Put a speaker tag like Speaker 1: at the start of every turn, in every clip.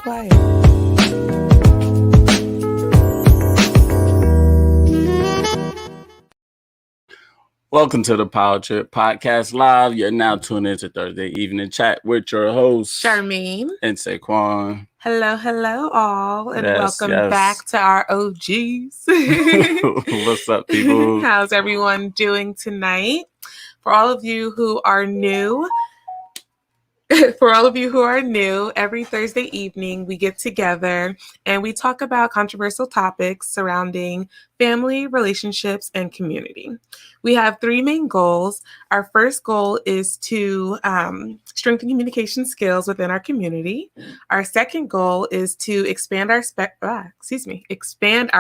Speaker 1: quiet.
Speaker 2: Welcome to the Powertrip Podcast Live. You're now tuned into Thursday Evening Chat with your hosts,
Speaker 1: Charmaine.
Speaker 2: And Saquon.
Speaker 1: Hello, all, and
Speaker 2: Yes,
Speaker 1: welcome
Speaker 2: yes.
Speaker 1: back to our OGs.
Speaker 2: What's up, people?
Speaker 1: How's everyone doing tonight? For all of you who are new, every Thursday evening we get together and we talk about controversial topics surrounding family, relationships, and community. We have three main goals. Our first goal is to strengthen communication skills within our community. Our second goal is to expand our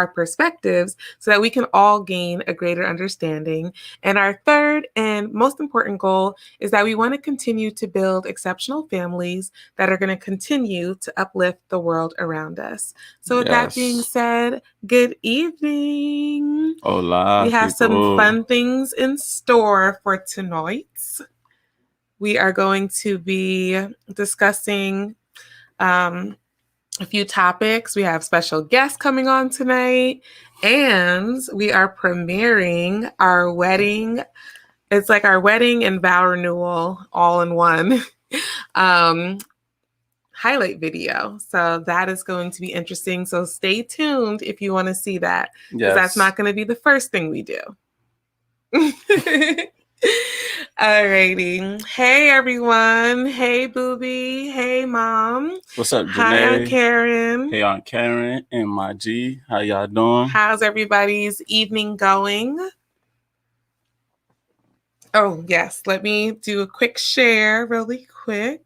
Speaker 1: perspectives so that we can all gain a greater understanding. And our third and most important goal is that we want to continue to build exceptional families that are going to continue to uplift the world around us. So with that being said, good evening.
Speaker 2: Hola,
Speaker 1: we have
Speaker 2: people.
Speaker 1: some fun things in store for tonight. We are going to be discussing a few topics. We have special guests coming on tonight, and we are premiering our wedding. It's like our wedding and vow renewal all in one highlight video. So that is going to be interesting. So stay tuned if you want to see that, because that's not going to be the first thing we do. Alrighty. Hey everyone. Hey Booby. Hey Mom.
Speaker 2: What's up, Janae?
Speaker 1: Hi Aunt Karen.
Speaker 2: Hey Aunt Karen and my G. How y'all doing?
Speaker 1: How's everybody's evening going? Oh yes, let me do a quick share really quick,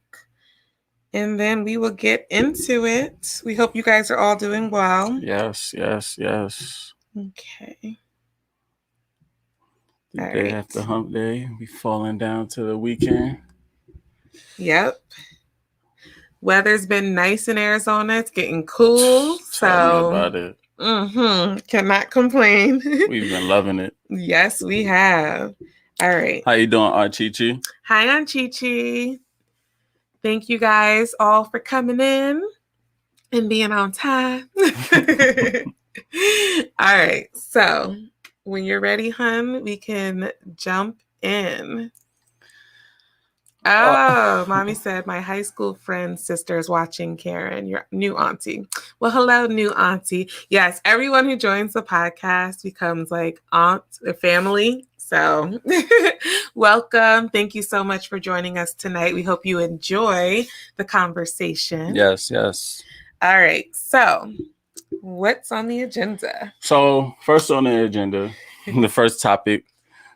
Speaker 1: and then we will get into it. We hope you guys are all doing well.
Speaker 2: Yes.
Speaker 1: Okay.
Speaker 2: The day after hump day, we falling down to the weekend.
Speaker 1: Yep. Weather's been nice in Arizona. It's getting cool.
Speaker 2: Tell me about it.
Speaker 1: Cannot complain.
Speaker 2: We've been loving it.
Speaker 1: Yes, we have. All right.
Speaker 2: How you doing, Aunt Chi-Chi?
Speaker 1: Hi, Aunt Chi-Chi. Thank you guys all for coming in and being on time. All right. So when you're ready, hun, we can jump in. Oh, Mommy said my high school friend's sister is watching Karen, your new auntie. Well, hello, new auntie. Yes, everyone who joins the podcast becomes like aunt or family. So welcome. Thank you so much for joining us tonight. We hope you enjoy the conversation.
Speaker 2: Yes.
Speaker 1: All right. So what's on the agenda?
Speaker 2: So first on the agenda, the first topic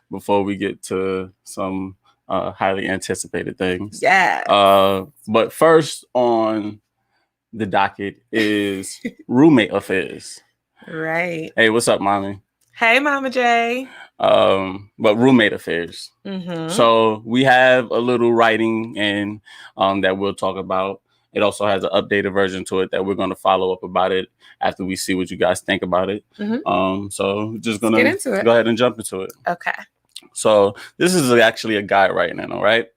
Speaker 2: before we get to some highly anticipated things.
Speaker 1: Yeah.
Speaker 2: But first on the docket is roommate affairs.
Speaker 1: Right.
Speaker 2: Hey, what's up, Mommy?
Speaker 1: Hey, Mama J.
Speaker 2: But roommate affairs.
Speaker 1: Mm-hmm.
Speaker 2: So we have a little writing in that we'll talk about. It also has an updated version to it that we're going to follow up about it after we see what you guys think about it.
Speaker 1: Mm-hmm.
Speaker 2: So just going to go ahead and jump into it.
Speaker 1: Okay.
Speaker 2: So this is actually a guy writing in, all right?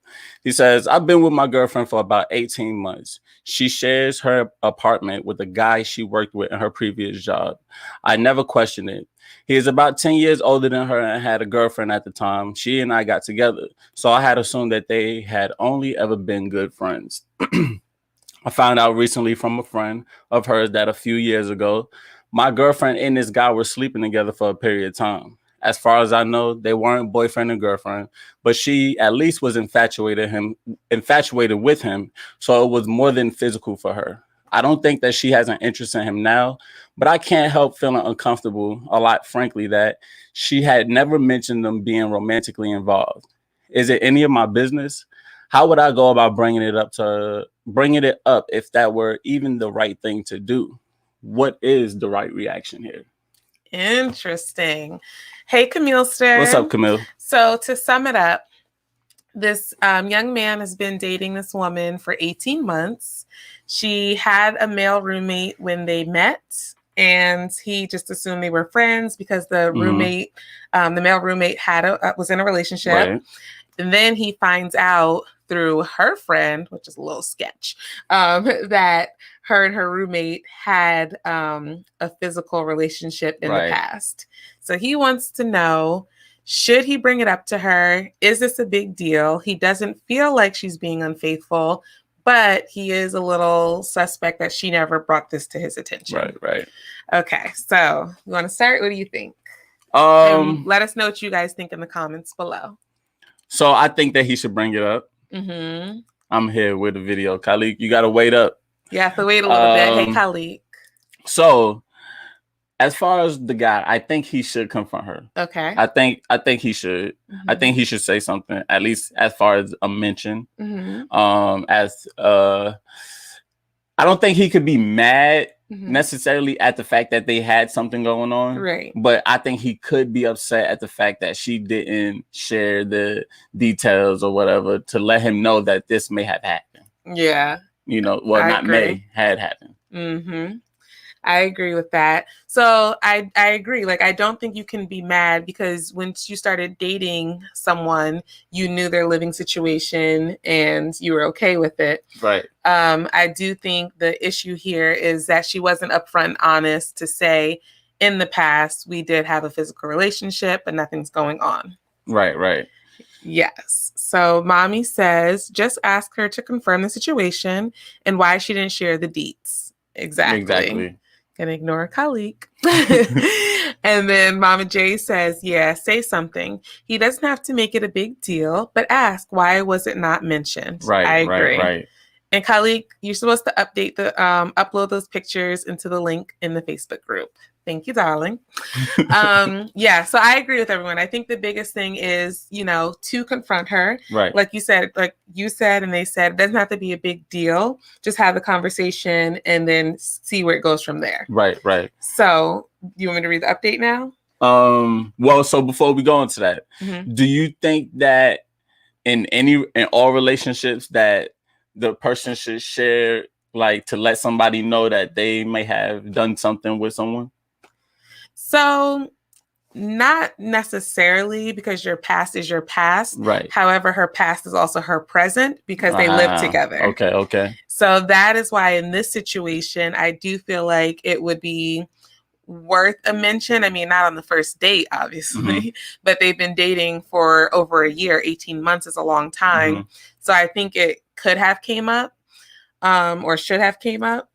Speaker 2: He says, I've been with my girlfriend for about 18 months. She shares her apartment with a guy she worked with in her previous job. I never questioned it. He is about 10 years older than her and had a girlfriend at the time. She and I got together. So I had assumed that they had only ever been good friends. I found out recently from a friend of hers that a few years ago, my girlfriend and this guy were sleeping together for a period of time. As far as I know, they weren't boyfriend and girlfriend, but she at least was infatuated with him. So it was more than physical for her. I don't think that she has an interest in him now, but I can't help feeling uncomfortable a lot, frankly, that she had never mentioned them being romantically involved. Is it any of my business? How would I go about bringing it up if that were even the right thing to do? What is the right reaction here?
Speaker 1: Interesting. Hey, Camille Stern.
Speaker 2: What's up, Camille?
Speaker 1: So to sum it up, this young man has been dating this woman for 18 months. She had a male roommate when they met, and he just assumed they were friends because the male roommate was in a relationship.
Speaker 2: Right.
Speaker 1: And then he finds out through her friend, which is a little sketch, that her and her roommate had a physical relationship in the past. So he wants to know, should he bring it up to her? Is this a big deal? He doesn't feel like she's being unfaithful, but he is a little suspect that she never brought this to his attention.
Speaker 2: Right.
Speaker 1: Okay, so you want to start? What do you think? And let us know what you guys think in the comments below.
Speaker 2: So I think that he should bring it up.
Speaker 1: Mm-hmm.
Speaker 2: I'm here with the video. Khalik, you got to wait up.
Speaker 1: You have to wait a little bit. Hey, Khalik.
Speaker 2: So as far as the guy, I think he should confront her.
Speaker 1: Okay.
Speaker 2: I think he should. Mm-hmm. I think he should say something, at least as far as a mention. Mm-hmm. I don't think he could be mad necessarily at the fact that they had something going on.
Speaker 1: Right.
Speaker 2: But I think he could be upset at the fact that she didn't share the details or whatever to let him know that this may have happened.
Speaker 1: Yeah.
Speaker 2: Had happened.
Speaker 1: Mm-hmm. I agree with that. So I agree. Like, I don't think you can be mad because once you started dating someone, you knew their living situation and you were okay with it.
Speaker 2: Right.
Speaker 1: I do think the issue here is that she wasn't upfront and honest to say, in the past, we did have a physical relationship, but nothing's going on.
Speaker 2: Right.
Speaker 1: Yes. So mommy says, just ask her to confirm the situation and why she didn't share the deets. Exactly. Gonna ignore Khalik. And then Mama J says, yeah, say something. He doesn't have to make it a big deal, but ask, why was it not mentioned?
Speaker 2: Right.
Speaker 1: I agree.
Speaker 2: Right.
Speaker 1: And Khalik, you're supposed to upload those pictures into the link in the Facebook group. Thank you, darling. Yeah, so I agree with everyone. I think the biggest thing is, to confront her.
Speaker 2: Right.
Speaker 1: Like you said, and they said, it doesn't have to be a big deal. Just have the conversation and then see where it goes from there.
Speaker 2: Right.
Speaker 1: So you want me to read the update now?
Speaker 2: Well, so before we go into that, do you think that in all relationships that the person should share, like, to let somebody know that they may have done something with someone?
Speaker 1: So not necessarily, because your past is your past.
Speaker 2: Right.
Speaker 1: However, her past is also her present because they live together.
Speaker 2: Okay.
Speaker 1: So that is why in this situation, I do feel like it would be worth a mention. I mean, not on the first date, obviously, but they've been dating for over a year. 18 months is a long time. So I think it could have came up or should have came up.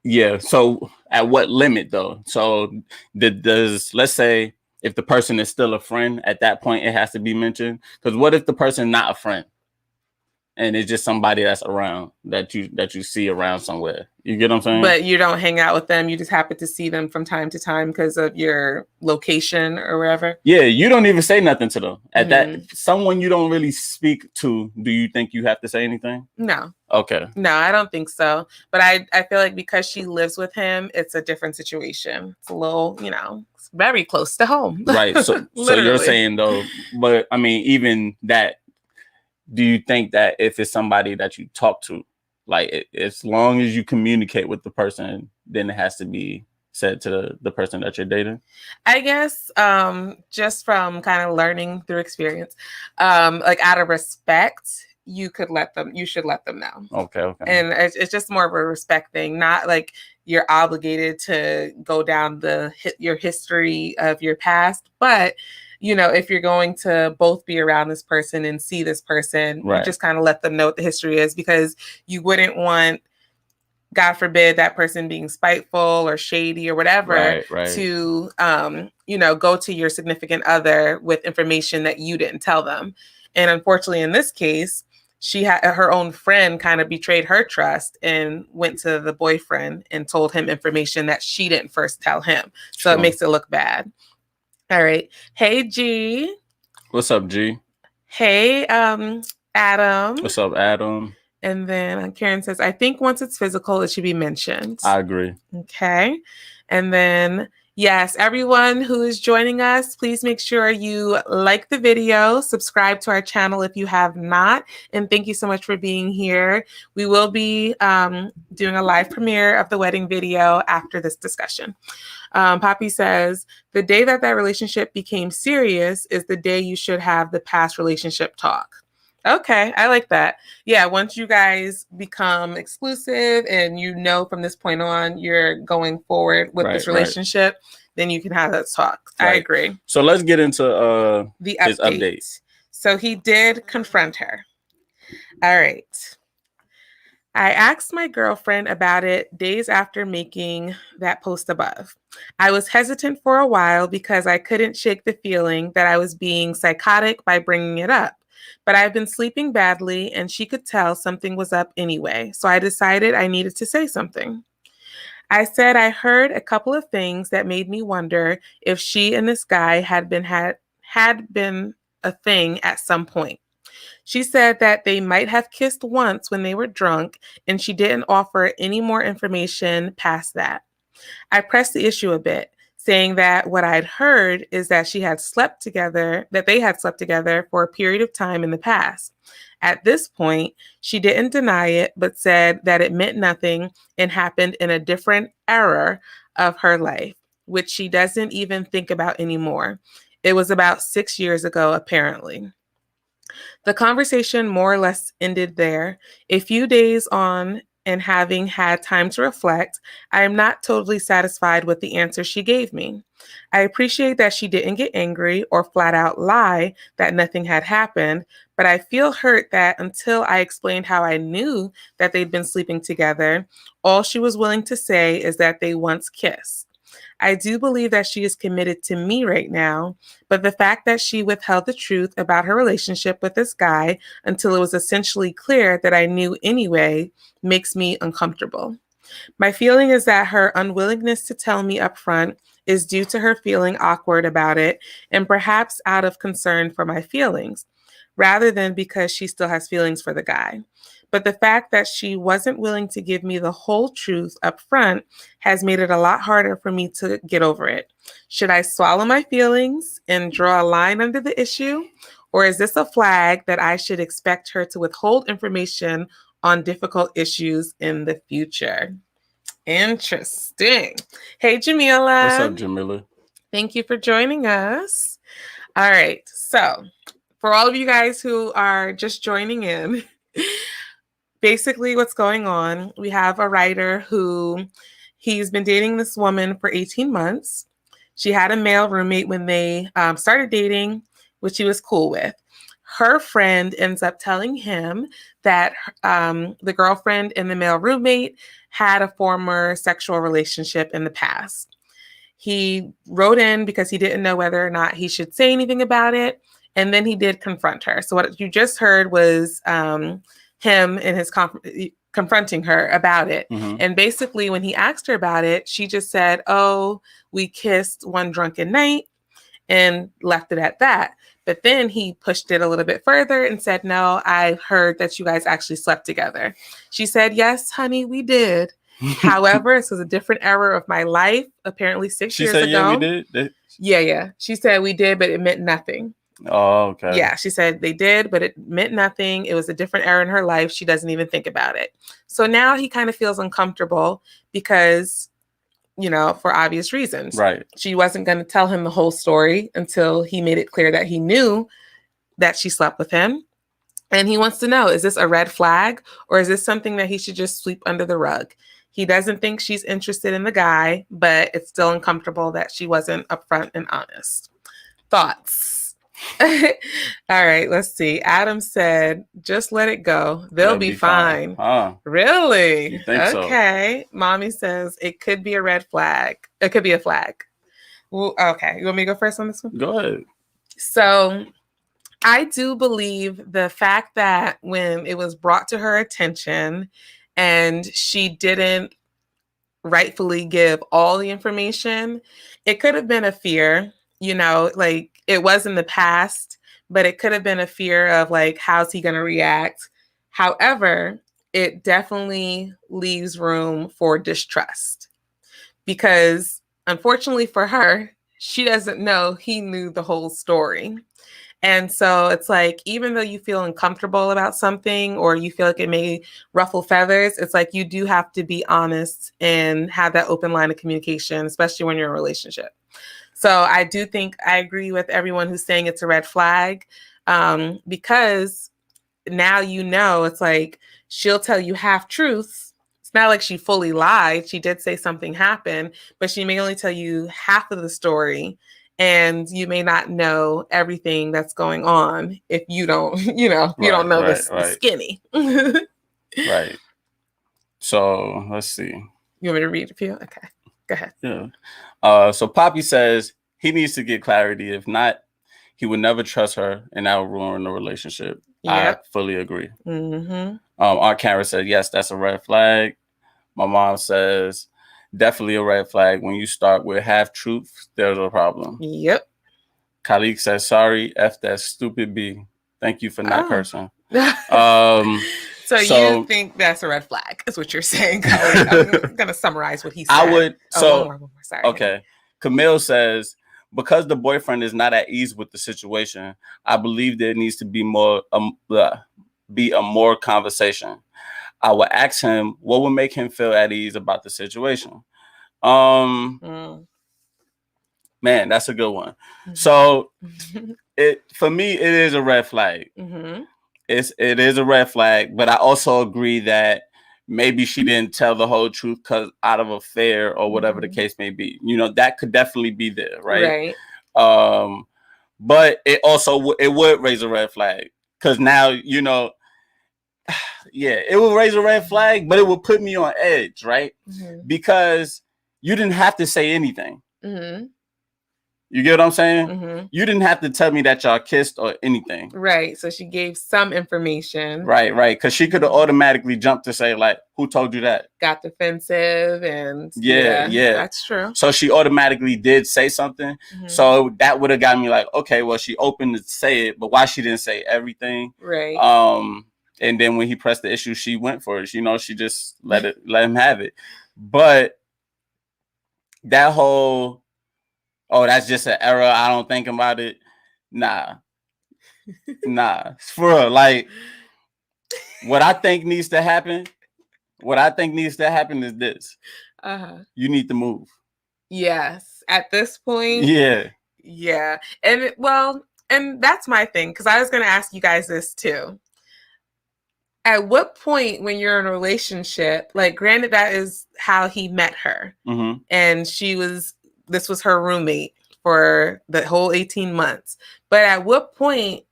Speaker 2: Yeah. So at what limit though? So let's say if the person is still a friend, at that point it has to be mentioned. Because what if the person is not a friend and it's just somebody that's around that you see around somewhere? You get what I'm saying?
Speaker 1: But you don't hang out with them. You just happen to see them from time to time because of your location or wherever.
Speaker 2: Yeah, you don't even say nothing to them. At that, someone you don't really speak to, do you think you have to say anything?
Speaker 1: No.
Speaker 2: Okay.
Speaker 1: No, I don't think so. But I feel like because she lives with him, it's a different situation. It's a little, it's very close to home.
Speaker 2: Right. So you're saying though, but I mean, even that, do you think that if it's somebody that you talk to, like as long as you communicate with the person, then it has to be said to the person that you're dating? I
Speaker 1: guess just from kind of learning through experience, like out of respect, you should let them know.
Speaker 2: Okay.
Speaker 1: And it's just more of a respect thing, not like you're obligated to go down your history of your past, but if you're going to both be around this person and see this person, you just kind of let them know what the history is, because you wouldn't want, God forbid, that person being spiteful or shady or whatever to, go to your significant other with information that you didn't tell them. And unfortunately, in this case, she had her own friend kind of betrayed her trust and went to the boyfriend and told him information that she didn't first tell him. So it makes it look bad. All right. Hey, G.
Speaker 2: What's up, G?
Speaker 1: Hey, Adam.
Speaker 2: What's up, Adam?
Speaker 1: And then Karen says, I think once it's physical, it should be mentioned.
Speaker 2: I agree.
Speaker 1: Okay. And then, yes, everyone who is joining us, please make sure you like the video, subscribe to our channel if you have not. And thank you so much for being here. We will be doing a live premiere of the wedding video after this discussion. Poppy says, the day that relationship became serious is the day you should have the past relationship talk. Okay, I like that. Yeah, once you guys become exclusive and from this point on you're going forward with this
Speaker 2: Right.
Speaker 1: relationship, then you can have that talk. I
Speaker 2: Right.
Speaker 1: agree.
Speaker 2: So let's get into
Speaker 1: The
Speaker 2: his update.
Speaker 1: update. So he did confront her. All right. I asked my girlfriend about it days after making that post above. I was hesitant for a while because I couldn't shake the feeling that I was being psychotic by bringing it up. But I've been sleeping badly and she could tell something was up anyway, so I decided I needed to say something. I said I heard a couple of things that made me wonder if she and this guy had been a thing at some point. She said that they might have kissed once when they were drunk, and she didn't offer any more information past that. I pressed the issue a bit, saying that what I'd heard is that they had slept together for a period of time in the past. At this point, she didn't deny it, but said that it meant nothing and happened in a different era of her life, which she doesn't even think about anymore. It was about 6 years ago, apparently. The conversation more or less ended there. A few days on, and having had time to reflect, I am not totally satisfied with the answer she gave me. I appreciate that she didn't get angry or flat out lie that nothing had happened, but I feel hurt that until I explained how I knew that they'd been sleeping together, all she was willing to say is that they once kissed. I do believe that she is committed to me right now, but the fact that she withheld the truth about her relationship with this guy until it was essentially clear that I knew anyway makes me uncomfortable. My feeling is that her unwillingness to tell me upfront is due to her feeling awkward about it and perhaps out of concern for my feelings, rather than because she still has feelings for the guy. But the fact that she wasn't willing to give me the whole truth up front has made it a lot harder for me to get over it. Should I swallow my feelings and draw a line under the issue? Or is this a flag that I should expect her to withhold information on difficult issues in the future? Interesting. Hey,
Speaker 2: What's up,
Speaker 1: Jamila.
Speaker 2: Jamila?
Speaker 1: Thank you for joining us. All right. So, for all of you guys who are just joining in, basically what's going on, we have a writer who he's been dating this woman for 18 months. She had a male roommate when they started dating, which he was cool with. Her friend ends up telling him that the girlfriend and the male roommate had a former sexual relationship in the past. He wrote in because he didn't know whether or not he should say anything about it. And then he did confront her. So what you just heard was him and his confronting her about it.
Speaker 2: Mm-hmm.
Speaker 1: And basically, when he asked her about it, she just said, "Oh, we kissed one drunken night," and left it at that. But then he pushed it a little bit further and said, "No, I heard that you guys actually slept together." She said, "Yes, honey, we did. However, this was a different era of my life, apparently 6
Speaker 2: She
Speaker 1: years
Speaker 2: said, "Yeah, we
Speaker 1: ago."
Speaker 2: did."
Speaker 1: Yeah. She said we did, but it meant nothing.
Speaker 2: Oh, okay.
Speaker 1: Yeah, she said they did, but it meant nothing. It was a different era in her life. She doesn't even think about it. So now he kind of feels uncomfortable because, for obvious reasons.
Speaker 2: Right.
Speaker 1: She wasn't going to tell him the whole story until he made it clear that he knew that she slept with him. And he wants to know, is this a red flag or is this something that he should just sweep under the rug? He doesn't think she's interested in the guy, but it's still uncomfortable that she wasn't upfront and honest. Thoughts? All right, let's see. Adam said, just let it go. They'll be fine.
Speaker 2: Huh.
Speaker 1: Really?
Speaker 2: You think so?
Speaker 1: Okay. Mommy says it could be a red flag. It could be a flag. Well, okay. You want me to go first on this one?
Speaker 2: Go ahead.
Speaker 1: So I do believe the fact that when it was brought to her attention and she didn't rightfully give all the information, it could have been a fear, like it was in the past, but it could have been a fear of like, how's he going to react? However, it definitely leaves room for distrust because unfortunately for her, she doesn't know he knew the whole story. And so it's like, even though you feel uncomfortable about something or you feel like it may ruffle feathers, it's like you do have to be honest and have that open line of communication, especially when you're in a relationship. So I do think I agree with everyone who's saying it's a red flag because now you know, it's like she'll tell you half truths. It's not like she fully lied. She did say something happened, but she may only tell you half of the story. And you may not know everything that's going on if you don't, you don't know the skinny.
Speaker 2: Right. So let's see.
Speaker 1: You want me to read a few? Okay, go ahead.
Speaker 2: Yeah. So Poppy says he needs to get clarity. If not, he would never trust her, and that will ruin the relationship. Yep. I fully agree.
Speaker 1: Mm-hmm.
Speaker 2: Aunt Karen said, yes, that's a red flag. My mom says, definitely a red flag. When you start with half truth, there's a problem.
Speaker 1: Yep.
Speaker 2: Khalik says, sorry, F that stupid B. Thank you for not cursing.
Speaker 1: So you think that's a red flag, is what you're saying, Khalik. I'm going to summarize what he said.
Speaker 2: I would. So,
Speaker 1: one more. Sorry.
Speaker 2: Okay. Camille says, because the boyfriend is not at ease with the situation, I believe there needs to be a more conversation. I would ask him what would make him feel at ease about the situation. Man, that's a good one. So for me, it is a red flag. Mm-hmm. It is a red flag, but I also agree that maybe she didn't tell the whole truth because out of a fear or whatever the case may be. That could definitely be there, right? But it also it would raise a red flag because now yeah, it will raise a red flag, but it will put me on edge, right? Mm-hmm. Because you didn't have to say anything. Mm-hmm. You get what I'm saying? Mm-hmm. You didn't have to tell me that y'all kissed or anything.
Speaker 1: Right. So she gave some information.
Speaker 2: Right. Because she could have automatically jumped to say, like, who told you that?
Speaker 1: Got defensive and
Speaker 2: yeah.
Speaker 1: That's true.
Speaker 2: So she automatically did say something. Mm-hmm. So that would have got me like, okay, well, she opened to say it, but why she didn't say everything?
Speaker 1: Right.
Speaker 2: And then when he pressed the issue, she went for it. She just let him have it. But that whole, oh, that's just an error, I don't think about it. Nah. For real. Like, what I think needs to happen is this. You need to move.
Speaker 1: Yes. At this point.
Speaker 2: Yeah.
Speaker 1: Yeah. And and that's my thing, because I was going to ask you guys this too. At what point when you're in a relationship, like, granted, that is how he met her. Mm-hmm. And this was her roommate for the whole 18 months. But at what point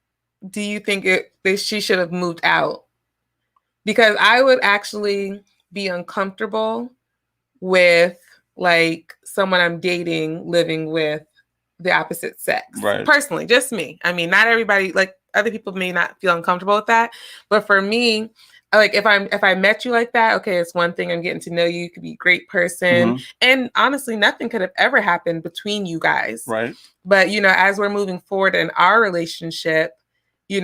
Speaker 1: do you think she should have moved out? Because I would actually be uncomfortable with, like, someone I'm dating living with the opposite sex.
Speaker 2: Right.
Speaker 1: Personally, just me. I mean, not everybody, like, other people may not feel uncomfortable with that. But for me, like, if I met you like that, okay, it's one thing. I'm getting to know you. You could be a great person. Mm-hmm. And honestly, nothing could have ever happened between you guys.
Speaker 2: Right.
Speaker 1: But, as we're moving forward in our relationship, I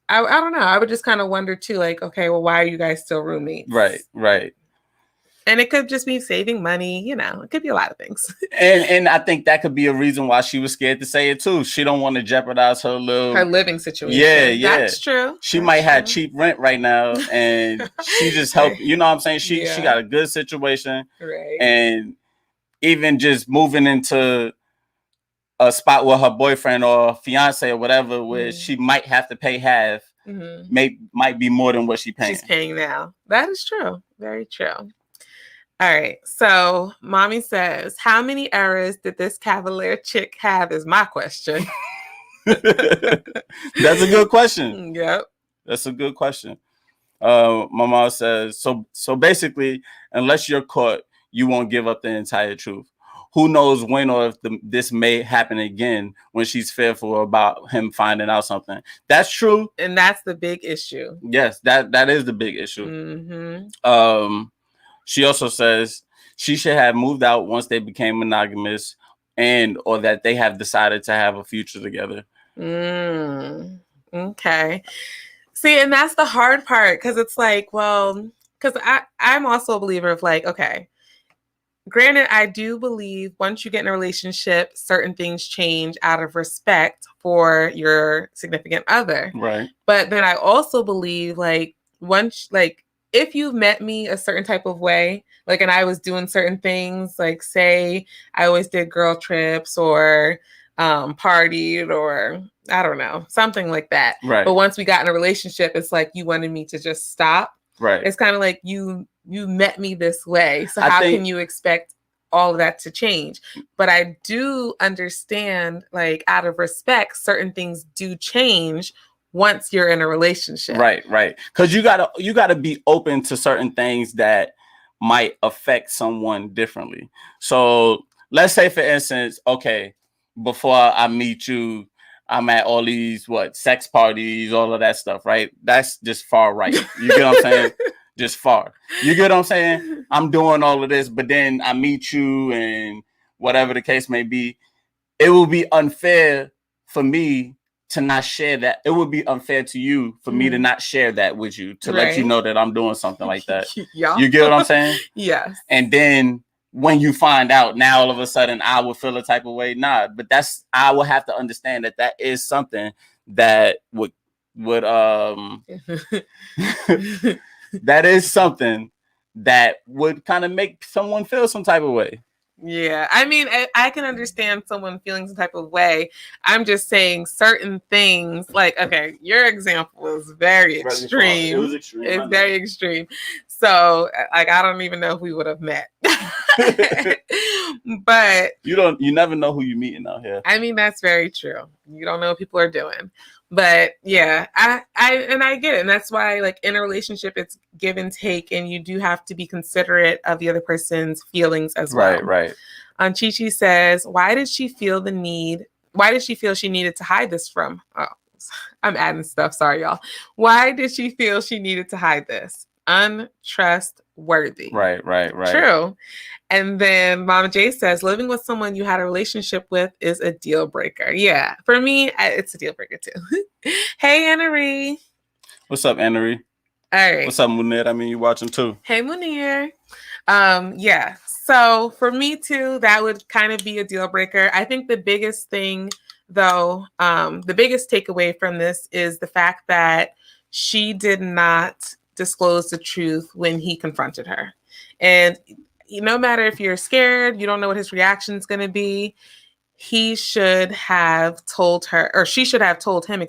Speaker 1: don't know. I would just kind of wonder too, like, okay, well, why are you guys still roommates?
Speaker 2: Right.
Speaker 1: And it could just be saving money, it could be a lot of things.
Speaker 2: and I think that could be a reason why she was scared to say it too. She don't want to jeopardize her
Speaker 1: living situation.
Speaker 2: Yeah.
Speaker 1: That's true.
Speaker 2: She might have cheap rent right now, and she just helped. You know what I'm saying? She got a good situation. Right. And even just moving into a spot with her boyfriend or fiance or whatever, where she might have to pay half, might be more than what she's
Speaker 1: paying now. That is true. Very true. All right. So mommy says, how many errors did this Cavalier chick have is my question.
Speaker 2: That's a good question.
Speaker 1: Yep.
Speaker 2: That's a good question. My mom says, so basically, unless you're caught, you won't give up the entire truth. Who knows when or if this may happen again when she's fearful about him finding out something. That's true.
Speaker 1: And that's the big issue.
Speaker 2: Yes, that is the big issue. Mm-hmm. She also says she should have moved out once they became monogamous or that they have decided to have a future together.
Speaker 1: Okay. See, and that's the hard part, because it's like, well, because I'm also a believer of, like, okay, granted, I do believe once you get in a relationship, certain things change out of respect for your significant other.
Speaker 2: Right.
Speaker 1: But then I also believe, like, if you've met me a certain type of way, like, and I was doing certain things, like, say I always did girl trips or partied or, I don't know, something like that.
Speaker 2: Right.
Speaker 1: But once we got in a relationship, it's like you wanted me to just stop.
Speaker 2: Right.
Speaker 1: It's kind of like you met me this way. So
Speaker 2: I
Speaker 1: how
Speaker 2: think-
Speaker 1: can you expect all of that to change? But I do understand, like, out of respect, certain things do change once you're in a relationship.
Speaker 2: Right. Because you gotta be open to certain things that might affect someone differently. So let's say, for instance, okay, before I meet you, I'm at all these sex parties, all of that stuff, right? That's just far right. You get what I'm saying? Just far. You get what I'm saying? I'm doing all of this, but then I meet you and whatever the case may be, it will be unfair for me to not share that. It would be unfair to you for me to not share that with you, to let you know that I'm doing something like that.
Speaker 1: Yeah.
Speaker 2: You get what I'm saying?
Speaker 1: Yes.
Speaker 2: And then when you find out, now all of a sudden I will feel a type of way. Nah, but I will have to understand that is something that would that is something that would kind of make someone feel some type of way.
Speaker 1: Yeah, I mean, I can understand someone feeling some type of way. I'm just saying certain things, like, okay, your example is very extreme.
Speaker 2: It was extreme.
Speaker 1: It's very extreme. So, like, I don't even know if we would have met. But
Speaker 2: you never know who you're meeting out here.
Speaker 1: I mean, that's very true. You don't know what people are doing. But yeah, I get it. And that's why, like, in a relationship, it's give and take, and you do have to be considerate of the other person's feelings as well.
Speaker 2: Right.
Speaker 1: Chi says, why did she feel she needed to hide this from? Oh, I'm adding stuff. Sorry, y'all. Why did she feel she needed to hide this? Untrustworthy.
Speaker 2: Right.
Speaker 1: True. And then Mama J says, living with someone you had a relationship with is a deal breaker. Yeah, for me, it's a deal breaker too. Hey, Anna-Ree.
Speaker 2: What's up, Anna-Ree?
Speaker 1: All right.
Speaker 2: What's up, Munir? I mean, you watching too.
Speaker 1: Hey, Munir. Yeah. So for me too, that would kind of be a deal breaker. I think the biggest thing, though, the biggest takeaway from this is the fact that she did not disclose the truth when he confronted her. And no matter if you're scared, you don't know what his reaction is going to be, he should have told her, or she should have told him,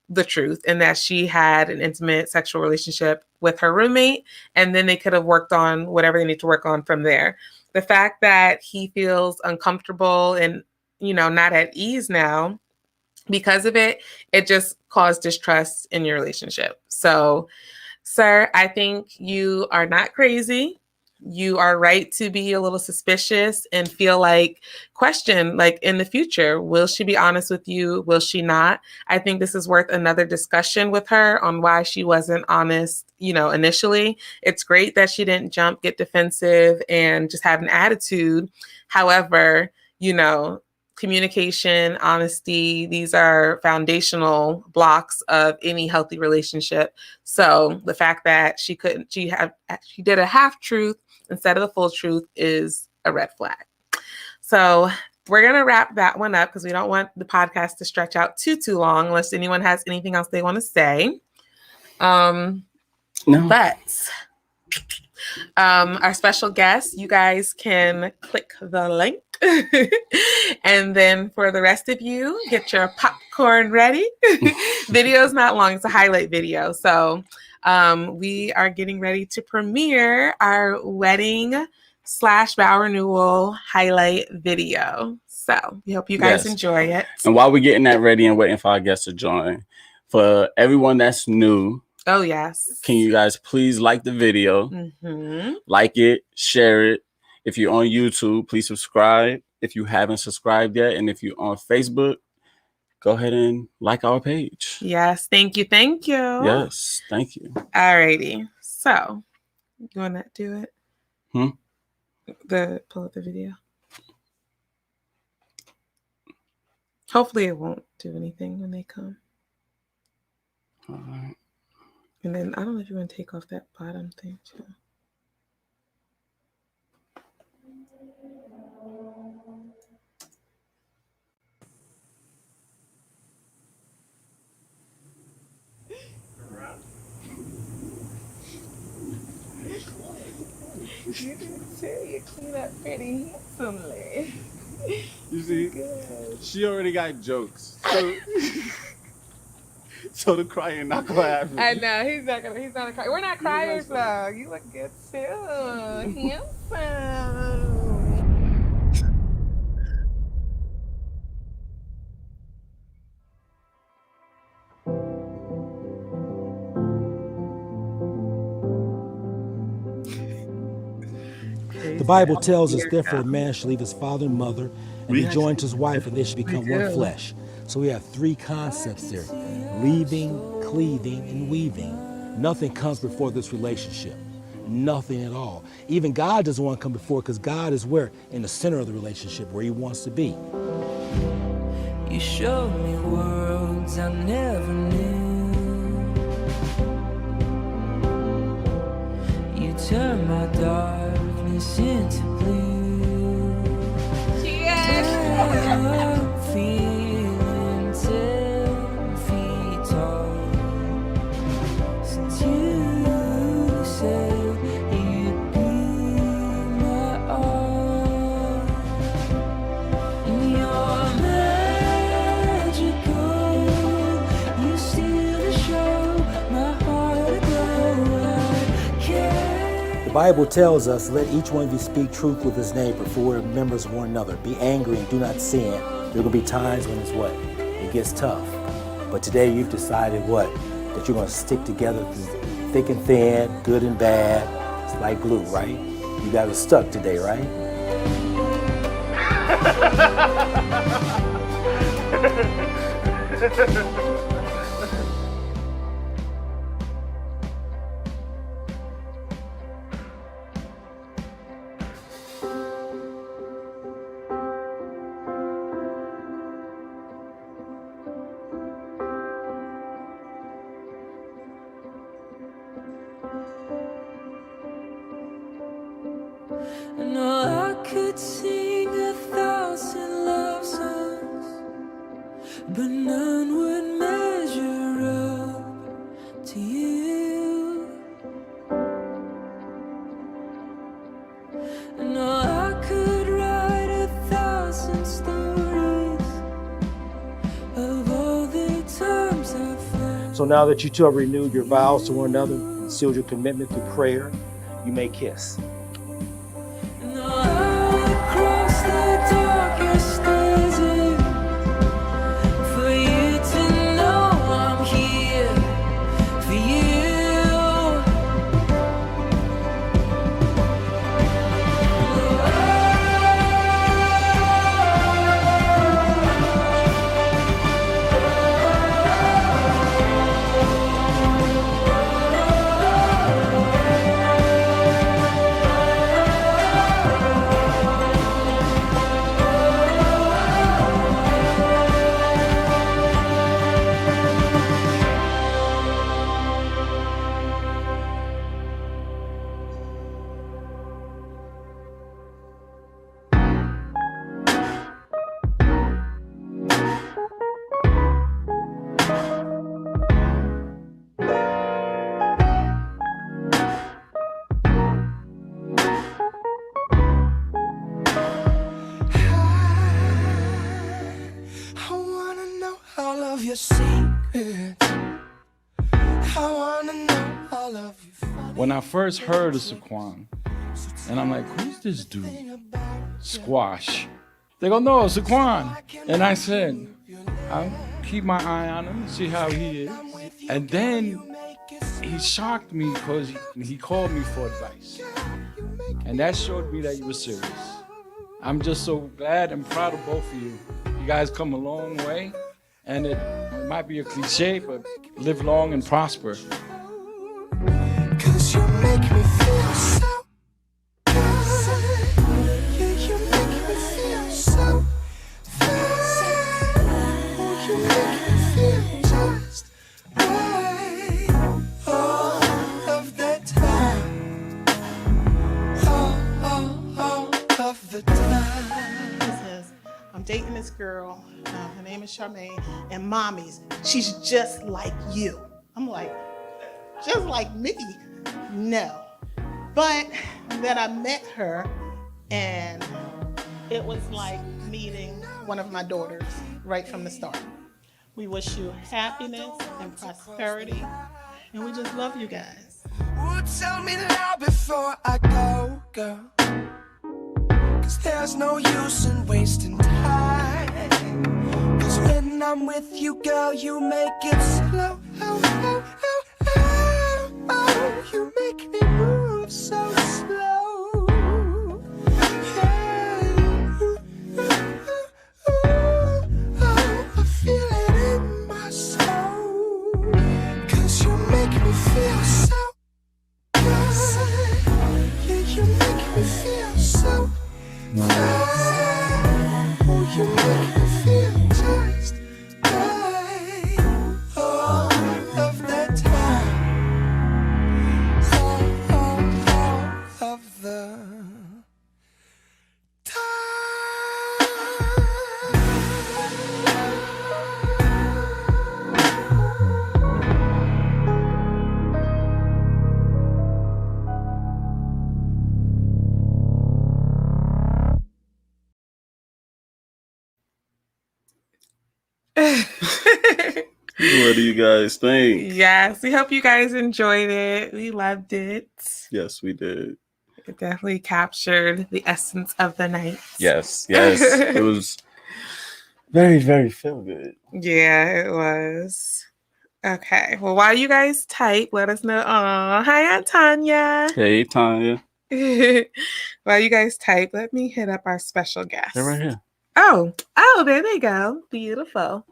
Speaker 1: the truth, and that she had an intimate sexual relationship with her roommate, and then they could have worked on whatever they need to work on from there. The fact that he feels uncomfortable and, not at ease now because of it, it just caused distrust in your relationship. So, sir, I think you are not crazy. You are right to be a little suspicious and feel like question, like, in the future, will she be honest with you? Will she not? I think this is worth another discussion with her on why she wasn't honest, initially. It's great that she didn't get defensive and just have an attitude. However, communication, honesty, these are foundational blocks of any healthy relationship. So the fact that she did a half truth instead of the full truth is a red flag. So we're going to wrap that one up because we don't want the podcast to stretch out too long unless anyone has anything else they want to say.
Speaker 2: No.
Speaker 1: But our special guest, you guys can click the link. And then for the rest of you, get your popcorn ready. Video's not long, it's a highlight video. So we are getting ready to premiere our wedding / vow renewal highlight video. So we hope you guys enjoy it.
Speaker 2: And while we're getting that ready and waiting for our guests to join, for everyone that's new,
Speaker 1: oh yes,
Speaker 2: can you guys please like the video? Like it, share it. If you're on YouTube, please subscribe if you haven't subscribed yet. And if you're on Facebook, go ahead and like our page.
Speaker 1: Yes, thank you.
Speaker 2: Yes, thank you.
Speaker 1: Alrighty. So, you want to do it? Pull up the video. Hopefully it won't do anything when they come.
Speaker 2: All right.
Speaker 1: And then, I don't know if you want to take off that bottom thing too. You did too. You clean up pretty handsomely.
Speaker 2: You see, she already got jokes. So, so the crying not gonna happen.
Speaker 1: I know he's not a cry. We're not criers though. You look good too. Handsome.
Speaker 3: The Bible tells us, therefore, a man shall leave his father and mother and be joined to his wife, and they shall become one flesh. So we have three concepts there: leaving, cleaving, and weaving. Nothing comes before this relationship. Nothing at all. Even God doesn't want to come before, because God is where? In the center of the relationship, where he wants to be.
Speaker 4: You showed me worlds I never knew. You turned my darkness into blue. I'm feeling 10 feet tall since you said you'd be my all. And you're magical. You steal the show, my heart aglow. I can't.
Speaker 3: The Bible tells us, let each one of you speak truth with his neighbor, for we're members of one another. Be angry and do not sin. There will be times when it's what? It gets tough. But today you've decided what? That you're going to stick together through thick and thin, good and bad. It's like glue, right? You got us stuck today, right?
Speaker 4: I know I could sing 1,000 love songs, but none would measure up to you. I know I could write 1,000 stories of all the times I found.
Speaker 3: So now that you two have renewed your vows to one another and sealed your commitment through prayer, you may kiss.
Speaker 4: And I crossed the darkest desert for you to know I'm here for you.
Speaker 5: I wanna know all of your secrets. I wanna know all of your funny.
Speaker 6: When I first heard of Saquon, and I'm like, who's this dude? Squash. They go, no, Saquon. And I said, I'll keep my eye on him, see how he is. And then he shocked me because he called me for advice. And that showed me that you were serious. I'm just so glad and proud of both of you. You guys come a long way, and it might be a cliche, but live long and prosper.
Speaker 5: 'Cause you make me feel so good. Yeah, you make me feel so fine. You make me feel just right all of the time. All of the time.
Speaker 7: He says, I'm dating this girl. Her name is Charmaine, and mommy's, she's just like you. I'm like, just like me? No. But then I met her, and it was like meeting one of my daughters right from the start. We wish you happiness and prosperity, and we just love you guys.
Speaker 5: Oh, tell me now before I go, girl. 'Cause there's no use in wasting time. 'Cause when I'm with you, girl, you make it slow. Oh, oh, oh, oh, oh. You make me move so slow. Yeah. I feel it in my soul. 'Cause you make me feel so good. Yeah, you make me feel so good. Oh, you make me feel just right all of the time. All of the
Speaker 2: What do you guys think?
Speaker 1: Yes, we hope you guys enjoyed it. We loved it.
Speaker 2: Yes, we did.
Speaker 1: It definitely captured the essence of the night.
Speaker 2: Yes. It was very, very feel good.
Speaker 1: Yeah, it was. Okay. Well, while you guys type, let us know. Oh, hi, Aunt Tanya.
Speaker 2: Hey, Tanya.
Speaker 1: While you guys type, let me hit up our special guest.
Speaker 2: They're right here.
Speaker 1: Oh, there they go. Beautiful.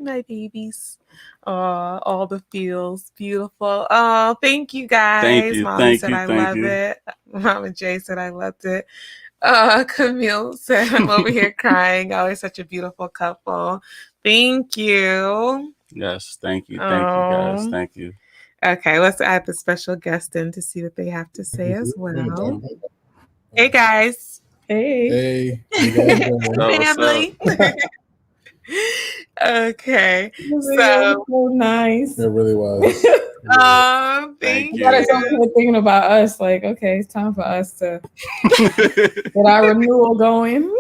Speaker 1: My babies. All the feels. Beautiful. Oh, thank you guys.
Speaker 2: Thank you.
Speaker 1: Mama said I love it. Mama J said I loved it. Camille said I'm over here crying. Always such a beautiful couple. Thank you.
Speaker 2: Yes, thank you. Thank you, guys. Thank you.
Speaker 1: Okay, let's add the special guest in to see what they have to say as well. Hey, guys.
Speaker 8: Hey.
Speaker 1: Family. Okay.
Speaker 9: So nice.
Speaker 8: It really was.
Speaker 1: Thank you.
Speaker 9: Got us over here thinking about us. Like, okay, it's time for us to get our renewal going.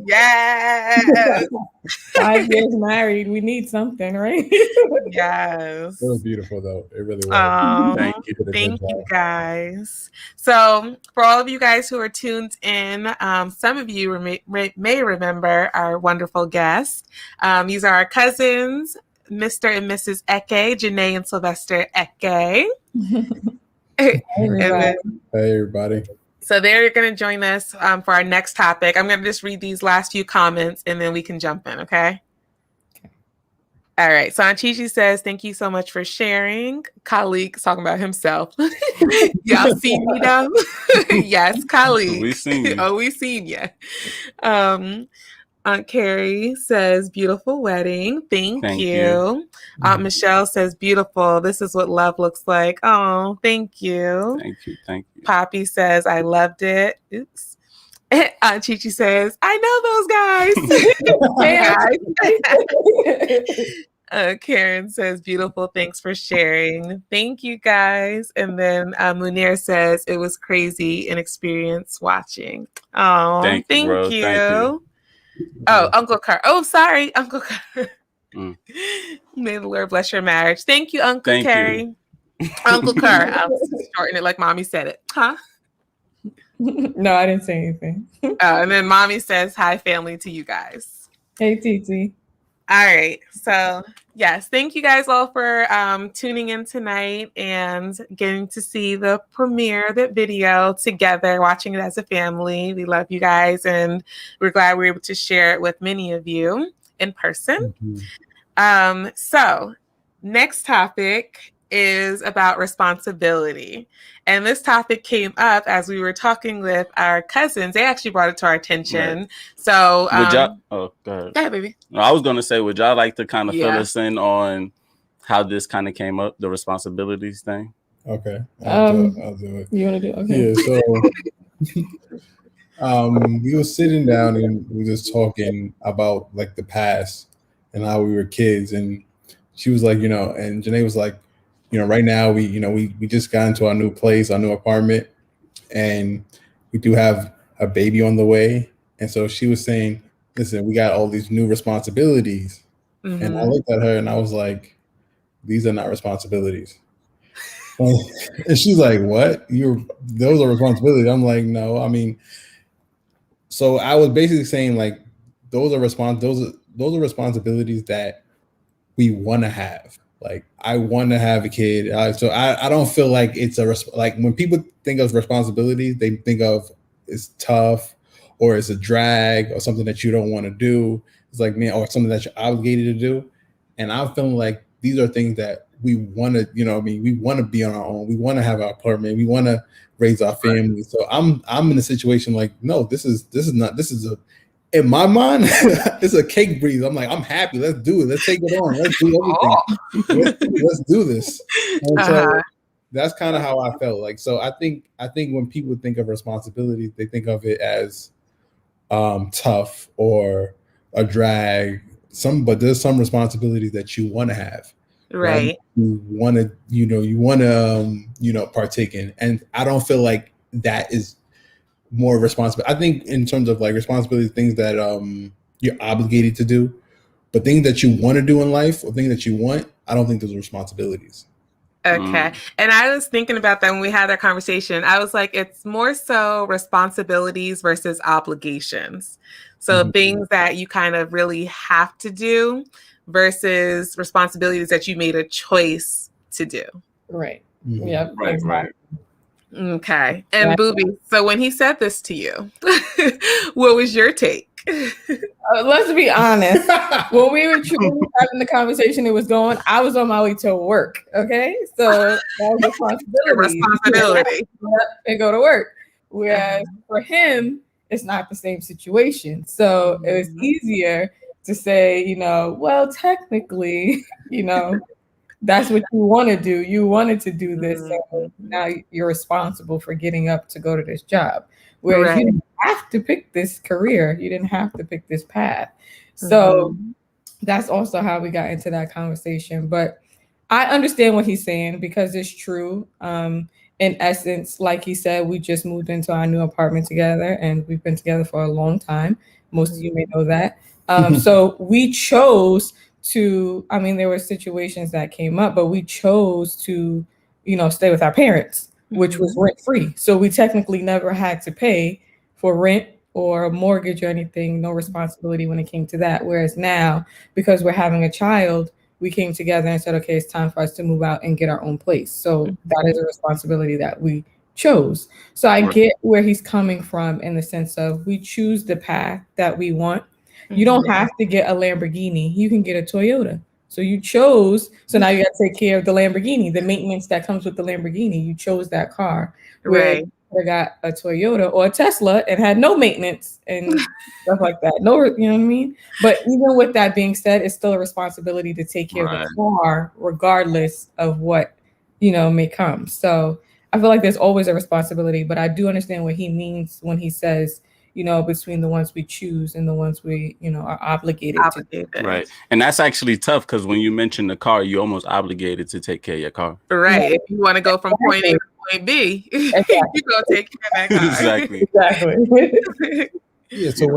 Speaker 1: Yes.
Speaker 9: 5 years married. We need something, right?
Speaker 1: Yes.
Speaker 8: It was beautiful, though. It really was.
Speaker 2: Thank you.
Speaker 1: Thank you, guys. So, for all of you guys who are tuned in, some of you may remember our wonderful guests. These are our cousins, Mr. and Mrs. Eke, Janae and Sylvester Eke.
Speaker 8: Hey, everybody.
Speaker 1: So they're going to join us for our next topic. I'm going to just read these last few comments and then we can jump in, okay? All right. So Anchichi says, thank you so much for sharing. Colleague talking about himself. Y'all see me though? Yes, colleague.
Speaker 2: We seen you.
Speaker 1: Oh, we seen you. Aunt Carrie says, beautiful wedding. Thank you. Aunt Michelle says, beautiful. This is what love looks like. Oh, thank you.
Speaker 2: Thank you.
Speaker 1: Poppy says, I loved it. Oops. Aunt Chichi says, I know those guys. Karen says, beautiful. Thanks for sharing. Thank you, guys. And then Munir says, it was crazy an experience watching. Oh, thank you. Thank you. Oh, Uncle Carr. Oh, sorry, Uncle Carr. May the Lord bless your marriage. Thank you, Uncle Carrie. Uncle Carr. I'll shorten it like Mommy said it. Huh?
Speaker 9: No, I didn't say anything.
Speaker 1: And then Mommy says, hi, family, to you guys.
Speaker 9: Hey, Titi.
Speaker 1: All right. So, yes, thank you guys all for tuning in tonight and getting to see the premiere, the video together, watching it as a family. We love you guys, and we're glad we're able to share it with many of you in person. So, next topic is about responsibility. And this topic came up as we were talking with our cousins. They actually brought it to our attention. Right. So,
Speaker 2: would y'all, go ahead.
Speaker 1: Go ahead, baby.
Speaker 2: I was going to say, would y'all like to kind of fill us in on how this kind of came up, the responsibilities thing?
Speaker 8: Okay. I'll do it.
Speaker 9: You want to do it? Okay.
Speaker 8: Yeah. So, we were sitting down and we were just talking about like the past and how we were kids. And she was like, and Janae was like, right now we just got into our new place, our new apartment, and we do have a baby on the way. And so she was saying, listen, we got all these new responsibilities.
Speaker 1: Mm-hmm.
Speaker 8: And I looked at her and I was like, these are not responsibilities. And she's like, what? Those are responsibilities. I'm like, no, I mean, so I was basically saying like those are responsibilities that we want to have. Like I want to have a kid. So I don't feel like it's like when people think of responsibilities, they think of it's tough or it's a drag or something that you don't want to do. It's like, man, or something that you're obligated to do. And I'm feeling like these are things that we want to, we want to be on our own. We want to have our apartment. We want to raise our family. So I'm in a situation like, no, this is in my mind, it's a cake breeze. I'm like, I'm happy. Let's do it. Let's take it on. Let's do everything. Let's do this. And so that's kind of how I felt. Like, so I think when people think of responsibility, they think of it as tough or a drag. But there's some responsibilities that you want to have.
Speaker 1: Right.
Speaker 8: You want to partake in. And I don't feel like that is more responsible. I think in terms of like responsibility, things that you're obligated to do, but things that you want to do in life or things that you want, I don't think those are responsibilities.
Speaker 1: Okay. And I was thinking about that when we had that conversation. I was like, it's more so responsibilities versus obligations. So things that you kind of really have to do versus responsibilities that you made a choice to do.
Speaker 9: Right.
Speaker 8: Mm-hmm.
Speaker 9: Yeah.
Speaker 2: Right.
Speaker 1: Okay. And Booby, so when he said this to you, what was your take?
Speaker 9: Let's be honest. When we were having the conversation, it was going, I was on my way to work. Okay. So that was responsibility. And go to work. Whereas for him, it's not the same situation. So it was easier to say, well, technically, that's what you want to do. You wanted to do this. So now you're responsible for getting up to go to this job. Whereas you didn't have to pick this career. You didn't have to pick this path. So that's also how we got into that conversation. But I understand what he's saying because it's true. In essence, like he said, we just moved into our new apartment together and we've been together for a long time. Most of you may know that. So we chose to, there were situations that came up, but we chose to, stay with our parents, which was rent free. So we technically never had to pay for rent or a mortgage or anything, no responsibility when it came to that. Whereas now, because we're having a child, we came together and said, okay, it's time for us to move out and get our own place. So that is a responsibility that we chose. So I get where he's coming from in the sense of we choose the path that we want. You don't have to get a Lamborghini. You can get a Toyota. So you chose. So now you got to take care of the Lamborghini, the maintenance that comes with the Lamborghini. You chose that car. Where I got a Toyota or a Tesla and had no maintenance and stuff like that. No, you know what I mean? But even with that being said, it's still a responsibility to take care of the car, regardless of what, may come. So I feel like there's always a responsibility, but I do understand what he means when he says, between the ones we choose and the ones we, are obligated to.
Speaker 2: Right. And that's actually tough because when you mention the car, you're almost obligated to take care of your car.
Speaker 1: Right. Yeah. If you want to go from point A to point B, you're going to take care of that car.
Speaker 9: Exactly.
Speaker 8: Yeah. So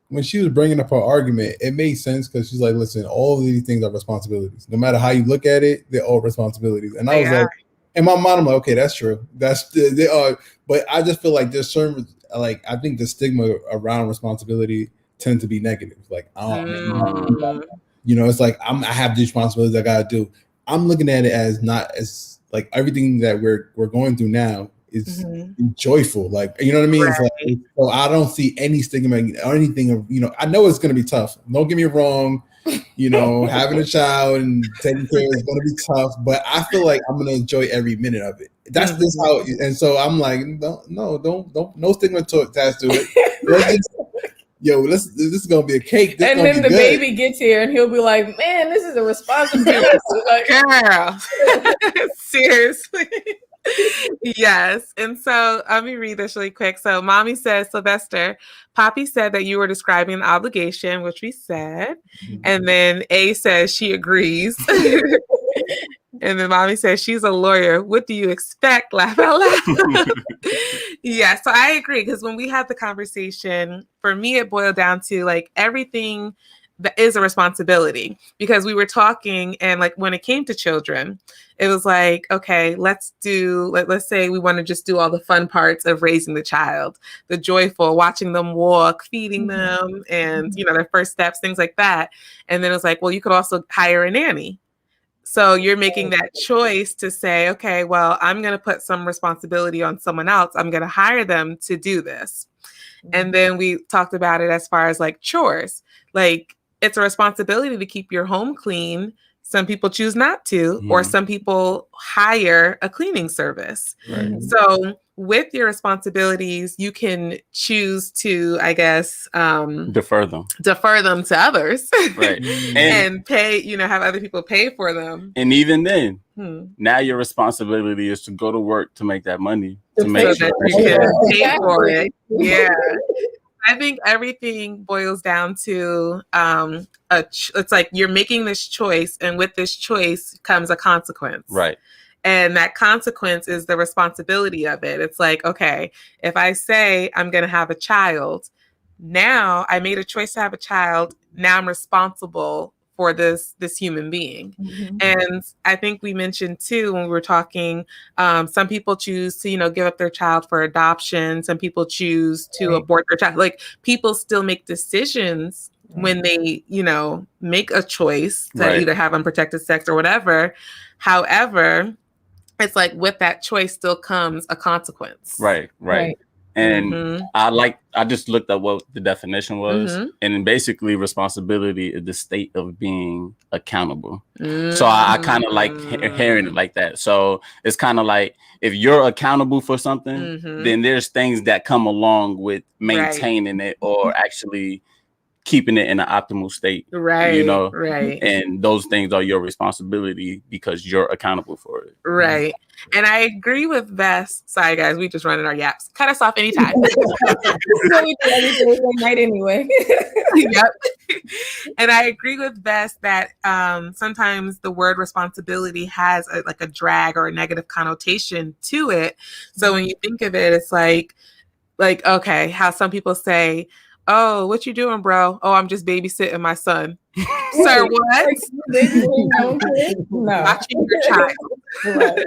Speaker 8: when she was bringing up her argument, it made sense because she's like, listen, all of these things are responsibilities. No matter how you look at it, they're all responsibilities. And I was like, in my mind, I'm like, okay, that's true. They are. But I just feel like there's certain, like, I think the stigma around responsibility tend to be negative. Like, it's like I have these responsibilities I gotta do. I'm looking at it as not as like everything that we're going through now is joyful. Like, you know what I mean? It's like, so I don't see any stigma or anything of, I know it's gonna be tough. Don't get me wrong. Having a child and taking care is going to be tough, but I feel like I'm going to enjoy every minute of it. That's just how, and so I'm like, don't, no stigma attached to it. This is going to be a cake. This
Speaker 9: and then the baby gets here and he'll be like, man, this is a responsibility. Like,
Speaker 1: girl, seriously. Yes. And so let me read this really quick. So mommy says, Sylvester, Poppy said that you were describing an obligation, which we said. And then A says she agrees. And then mommy says, she's a lawyer. What do you expect? Laugh out loud. Yeah, so I agree. Because when we had the conversation, for me, it boiled down to like everything that is a responsibility. Because we were talking, and like when it came to children, it was like, okay, let's say we want to just do all the fun parts of raising the child, the joyful, watching them walk, feeding them, and their first steps, things like that. And then it was like, well, you could also hire a nanny. So you're making that choice to say, okay, well, I'm going to put some responsibility on someone else. I'm going to hire them to do this. And then we talked about it as far as like chores. Like it's a responsibility to keep your home clean. Some people choose not to, or some people hire a cleaning service.
Speaker 2: Right.
Speaker 1: So with your responsibilities, you can choose to, I guess,
Speaker 2: defer them
Speaker 1: to others,
Speaker 2: right?
Speaker 1: And pay, have other people pay for them.
Speaker 2: And even then, now your responsibility is to go to work to make that money to make
Speaker 1: so
Speaker 2: sure
Speaker 1: that you can pay for it. Yeah. I think everything boils down to it's like you're making this choice, and with this choice comes a consequence.
Speaker 2: Right.
Speaker 1: And that consequence is the responsibility of it. It's like, okay, if I say I'm going to have a child, now I made a choice to have a child. Now I'm responsible for this human being. And I think we mentioned too, when we were talking, some people choose to, give up their child for adoption. Some people choose to abort their child. Like people still make decisions when they, make a choice to either have unprotected sex or whatever. However, it's like with that choice still comes a consequence.
Speaker 2: Right. And I just looked up what the definition was, and basically responsibility is the state of being accountable. So I kind of like hearing it like that. So it's kind of like if you're accountable for something, then there's things that come along with maintaining it or actually keeping it in an optimal state,
Speaker 1: right?
Speaker 2: And those things are your responsibility because you're accountable for it,
Speaker 1: right? And I agree with Bess. Sorry, guys, we just running our yaps. Cut us off anytime.
Speaker 9: We do everything night anyway.
Speaker 1: Yep. And I agree with Bess that sometimes the word responsibility has a drag or a negative connotation to it. So when you think of it, it's like okay, how some people say, oh, what you doing, bro? Oh, I'm just babysitting my son. Sir, what? Watching your child.
Speaker 9: Right.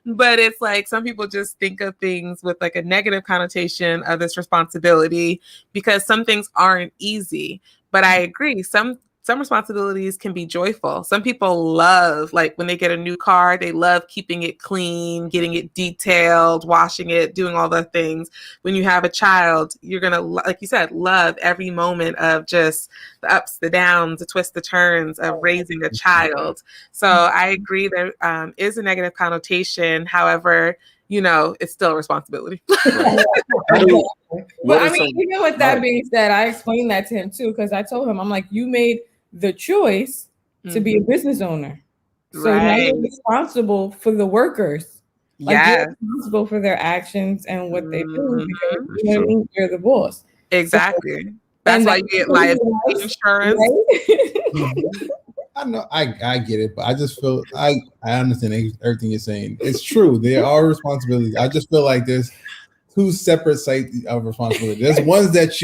Speaker 1: But it's like some people just think of things with like a negative connotation of this responsibility because some things aren't easy. But I agree. Some responsibilities can be joyful. Some people love, like when they get a new car, they love keeping it clean, getting it detailed, washing it, doing all the things. When you have a child, you're going to, like you said, love every moment of just the ups, the downs, the twists, the turns of raising a child. So I agree there is a negative connotation. However, it's still a responsibility.
Speaker 9: But I mean, with that being said, I explained that to him too, because I told him, I'm like, you made the choice to be a business owner. So now you're responsible for the workers. Like you're responsible for their actions and what they do because you're the boss.
Speaker 1: Exactly. That's why you get liability insurance.
Speaker 9: Right?
Speaker 8: I know I get it, but I just feel I understand everything you're saying. It's true. There are responsibilities. I just feel like there's two separate sides of responsibility. There's ones that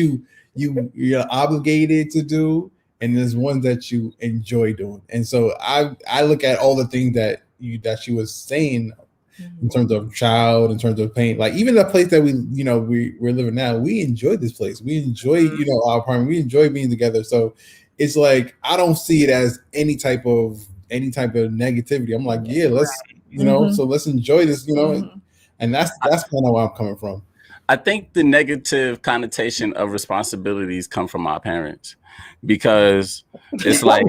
Speaker 8: you're obligated to do, and there's ones that you enjoy doing. And so I look at all the things that she was saying in terms of child, in terms of pain, like even the place that we're living now, we enjoy this place. We enjoy, our apartment. We enjoy being together. So it's like I don't see it as any type of negativity. I'm like, yeah, let's so let's enjoy this, and that's kind of where I'm coming from.
Speaker 2: I think the negative connotation of responsibilities come from our parents because it's like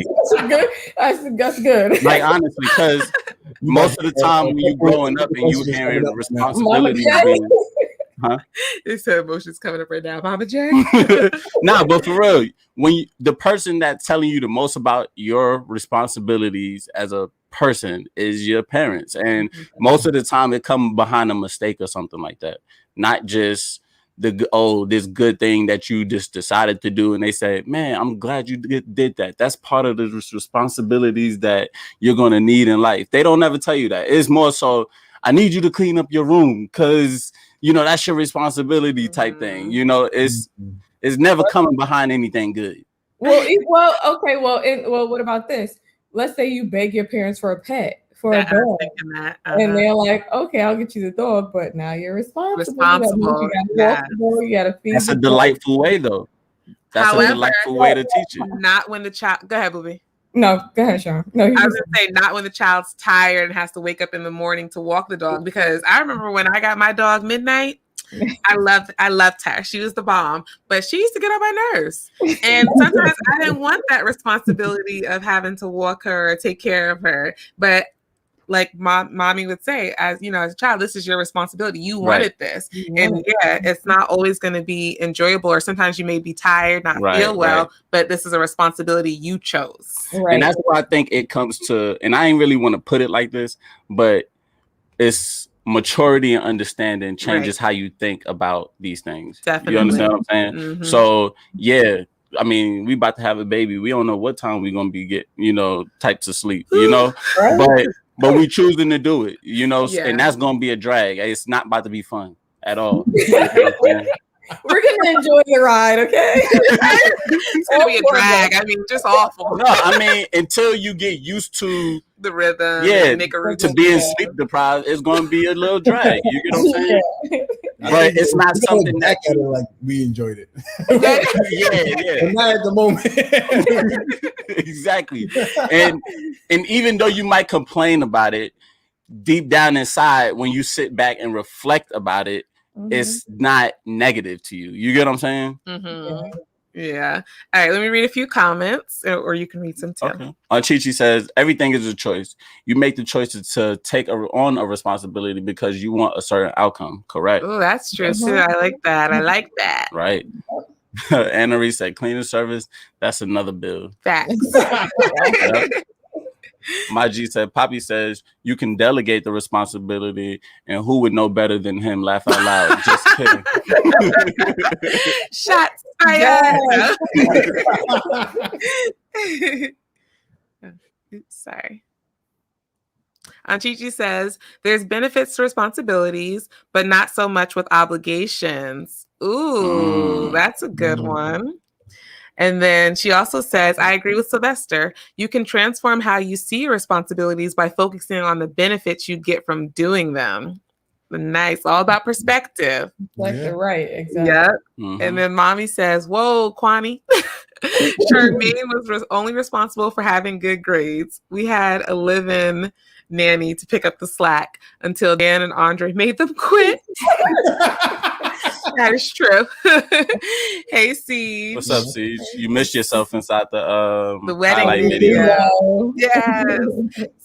Speaker 9: that's good.
Speaker 2: Like honestly, because most of the time when you're growing up and you're hearing responsibilities,
Speaker 1: It said emotions coming up right now, Mama J.
Speaker 2: Nah, but for real, when the person that's telling you the most about your responsibilities as a person is your parents, and most of the time it comes behind a mistake or something like that, not just this good thing that you just decided to do, and they say, man, I'm glad you did that. That's part of the responsibilities that you're going to need in life. They don't ever tell you that. It's more so, I need you to clean up your room because, that's your responsibility type thing. It's never coming behind anything good.
Speaker 9: Well, okay. Well, what about this? Let's say you beg your parents for a pet, for a dog, and they're like, "Okay, I'll get you the dog, but now you're responsible. You gotta feed."
Speaker 2: That's a delightful way, though. That's a delightful way to teach it.
Speaker 1: Not when the child. Go ahead, Booby.
Speaker 9: No, go ahead, Sean. No,
Speaker 1: I was gonna say not when the child's tired and has to wake up in the morning to walk the dog. Because I remember when I got my dog Midnight. I loved her. She was the bomb, but she used to get on my nerves. And sometimes I didn't want that responsibility of having to walk her or take care of her. But like mommy would say, as a child, this is your responsibility. You wanted this. And it's not always going to be enjoyable, or sometimes you may be tired, not feel well, but this is a responsibility you chose.
Speaker 2: And that's why I think it comes to, and I ain't really want to put it like this, but it's maturity and understanding changes how you think about these things.
Speaker 1: Definitely.
Speaker 2: You understand what I'm saying? Mm-hmm. So I mean, we about to have a baby. We don't know what time we're gonna be types of sleep, but we choosing to do it, and that's gonna be a drag. It's not about to be fun at all.
Speaker 9: We're gonna enjoy the ride, okay?
Speaker 1: It's gonna be a drag. I mean, just awful.
Speaker 2: No, I mean, until you get used to
Speaker 1: the rhythm,
Speaker 2: to being sleep deprived, it's gonna be a little drag. You get what I'm saying? But it's not something that
Speaker 8: like we enjoyed it.
Speaker 2: yeah.
Speaker 8: But not at the moment.
Speaker 2: Exactly. And even though you might complain about it, deep down inside, when you sit back and reflect about it, it's not negative to you. You get what I'm saying?
Speaker 1: Mm-hmm. Yeah. All right. Let me read a few comments, or you can read some too.
Speaker 2: Okay. Chichi says, everything is a choice. You make the choice to take on a responsibility because you want a certain outcome. Correct.
Speaker 1: Oh, that's true too. I like that.
Speaker 2: Right. Anna Reese said, cleaning service. That's another bill.
Speaker 1: Facts.
Speaker 2: My G said, Poppy says you can delegate the responsibility, and who would know better than him? Laugh out loud. Just kidding.
Speaker 1: Shots fired. Oops, sorry. Chichi says there's benefits to responsibilities, but not so much with obligations. Ooh, that's a good one. And then she also says, I agree with Sylvester. You can transform how you see your responsibilities by focusing on the benefits you get from doing them. Nice. All about perspective.
Speaker 9: Right. Exactly.
Speaker 1: Yep. Mm-hmm. And then mommy says, whoa, Kwani. Charmaine was only responsible for having good grades. We had a live-in nanny to pick up the slack until Dan and Andre made them quit. That is true. Hey, Siege.
Speaker 2: What's up, Siege? You missed yourself inside the
Speaker 1: wedding video. Yes.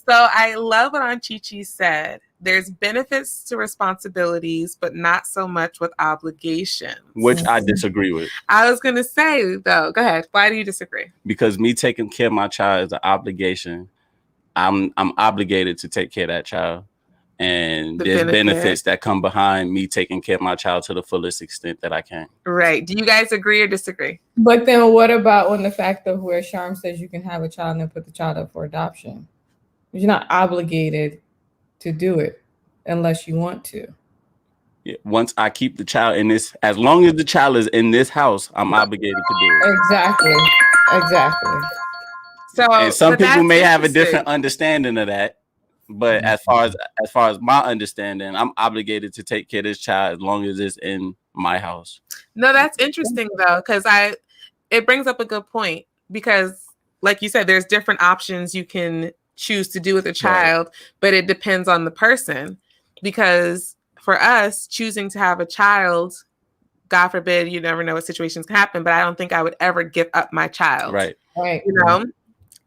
Speaker 1: So I love what Aunt Chi-Chi said. There's benefits to responsibilities, but not so much with obligations.
Speaker 2: Which I disagree with.
Speaker 1: I was going to say, though, go ahead. Why do you disagree? Because
Speaker 2: me taking care of my child is an obligation. I'm obligated to take care of that child. And there's benefits that come behind me taking care of my child to the fullest extent that I can.
Speaker 1: Right. Do you guys agree or disagree?
Speaker 9: But then what about when the fact of where Charm says you can have a child and then put the child up for adoption? You're not obligated to do it unless you want to.
Speaker 2: Yeah. Once I keep the child in this, as long as the child is in this house, I'm obligated to do it.
Speaker 9: Exactly.
Speaker 1: So,
Speaker 2: and some people may have a different understanding of that. But as far as my understanding, I'm obligated to take care of this child as long as it's in my house.
Speaker 1: No, that's interesting though, because it brings up a good point, because like you said, there's different options you can choose to do with a child, right, but it depends on the person. Because for us, choosing to have a child, God forbid, you never know what situations can happen, but I don't think I would ever give up my child.
Speaker 2: Right.
Speaker 1: You know?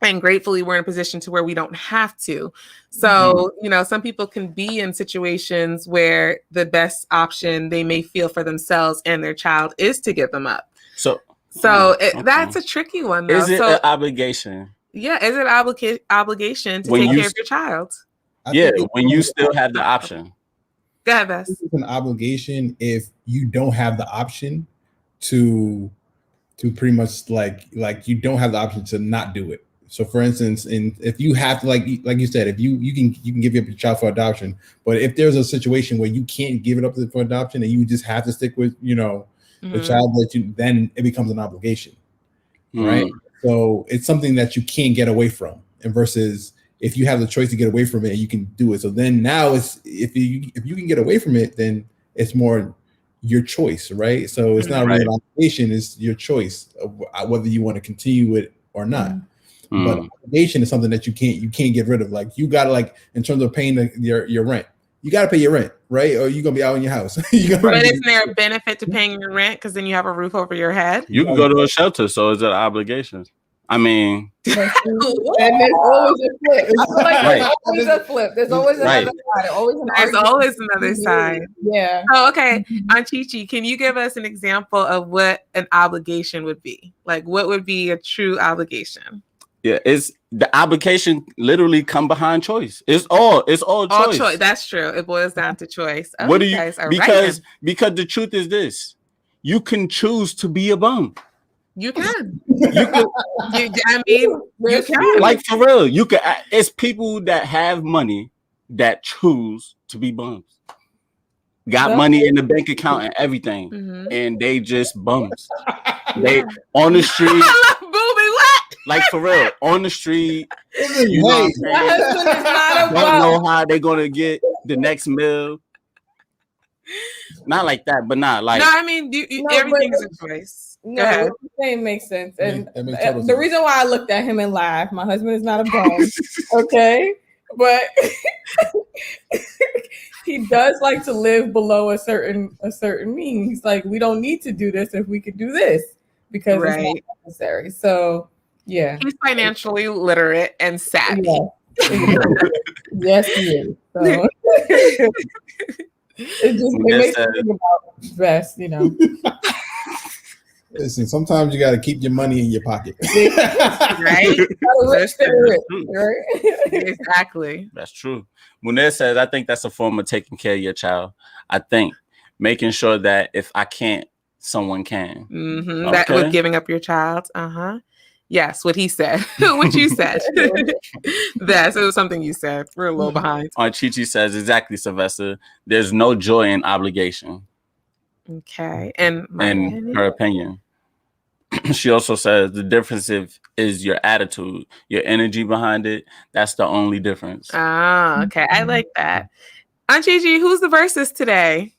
Speaker 1: And gratefully, we're in a position to where we don't have to. So, you know, some people can be in situations where the best option they may feel for themselves and their child is to give them up. That's a tricky one, though.
Speaker 2: Is it an obligation?
Speaker 1: Yeah, is it obligation to take care of your child?
Speaker 2: Yeah, when you still have the option.
Speaker 1: Go ahead, Bess.
Speaker 8: It's an obligation if you don't have the option to pretty much like you don't have the option to not do it. So for instance, if you have to, like you said, if you can give up your child for adoption, but if there's a situation where you can't give it up for adoption and you just have to stick with, the child then it becomes an obligation. Right. So it's something that you can't get away from. And versus if you have the choice to get away from it, you can do it. So then now it's, if you can get away from it, then it's more your choice. Right. So it's not really an obligation, it's your choice of whether you want to continue it or not. But obligation is something that you can't get rid of. Like you gotta, like, in terms of paying your rent, you gotta pay your rent, right? Or you're gonna be out in your house.
Speaker 1: But isn't there a benefit to paying your rent because then you have a roof over your head?
Speaker 2: You can go to a shelter, so is it an obligation? I mean,
Speaker 9: and there's always a flip. I feel like there's always a flip. There's always another side.
Speaker 1: There's always another side.
Speaker 9: Yeah.
Speaker 1: Oh, okay. Aunt Chi-Chi, can you give us an example of what an obligation would be? Like, what would be a true obligation?
Speaker 2: Yeah, it's the obligation literally come behind choice. It's all choice.
Speaker 1: That's true. It boils down to choice. Oh,
Speaker 2: what do you
Speaker 1: guys are
Speaker 2: because the truth is this: you can choose to be a bum.
Speaker 1: You can. You can.
Speaker 2: Like, for real, you can. It's people that have money that choose to be bums. Got money in the bank account and everything, and they just bums. They on the street. Like, for real, on the street, you know don't know how they're gonna get the next meal. Not like that, but not like.
Speaker 1: No, I mean, everything is a choice.
Speaker 9: No, what you're saying makes sense. And the reason why I looked at him and laughed, my husband is not a bum, okay? But he does like to live below a certain means. Like, we don't need to do this if we could do this because it's not necessary. So. Yeah,
Speaker 1: he's financially literate and savvy.
Speaker 9: Yes, he is. So. it makes me think about best,
Speaker 8: Listen, sometimes you got to keep your money in your pocket.
Speaker 1: Right? Exactly.
Speaker 2: That's true. Munez says, I think that's a form of taking care of your child. I think making sure that if I can't, someone can.
Speaker 1: Okay. That with giving up your child. Yes, what he said. What you said. It was something you said. We're a little behind.
Speaker 2: Aunt Chi-Chi says, exactly, Sylvester. There's no joy in obligation.
Speaker 1: Okay. And
Speaker 2: her opinion. She also says the difference is your attitude, your energy behind it. That's the only difference.
Speaker 1: Okay. I like that. Aunt Chi-Chi, who's the versus today?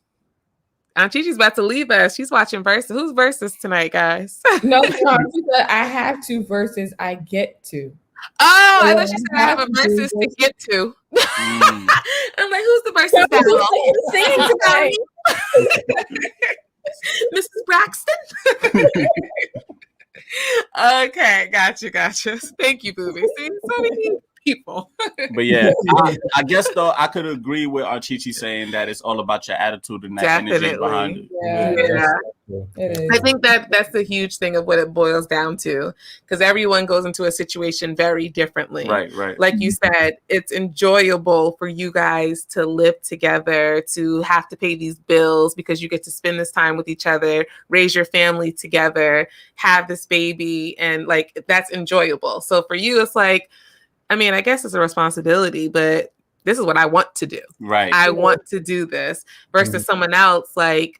Speaker 1: Aunt Chi-Chi's about to leave us. She's watching Versus. Who's Versus tonight, guys?
Speaker 9: No, she said I have to versus I get to.
Speaker 1: Oh, I thought she said I have a versus to get to. I'm like, who's the versus battle? Mrs. Braxton? Okay, gotcha. Thank you, Booby. See, so many people.
Speaker 2: But yeah, I guess though I could agree with Aunt Chi-Chi saying that it's all about your attitude and that energy behind it.
Speaker 1: Yeah. I think that's the huge thing of what it boils down to, because everyone goes into a situation very differently.
Speaker 2: Right.
Speaker 1: Like you said, it's enjoyable for you guys to live together, to have to pay these bills because you get to spend this time with each other, raise your family together, have this baby, and like that's enjoyable. So for you, it's like, I mean, I guess it's a responsibility, but this is what I want to do.
Speaker 2: Right.
Speaker 1: I want to do this versus someone else, like,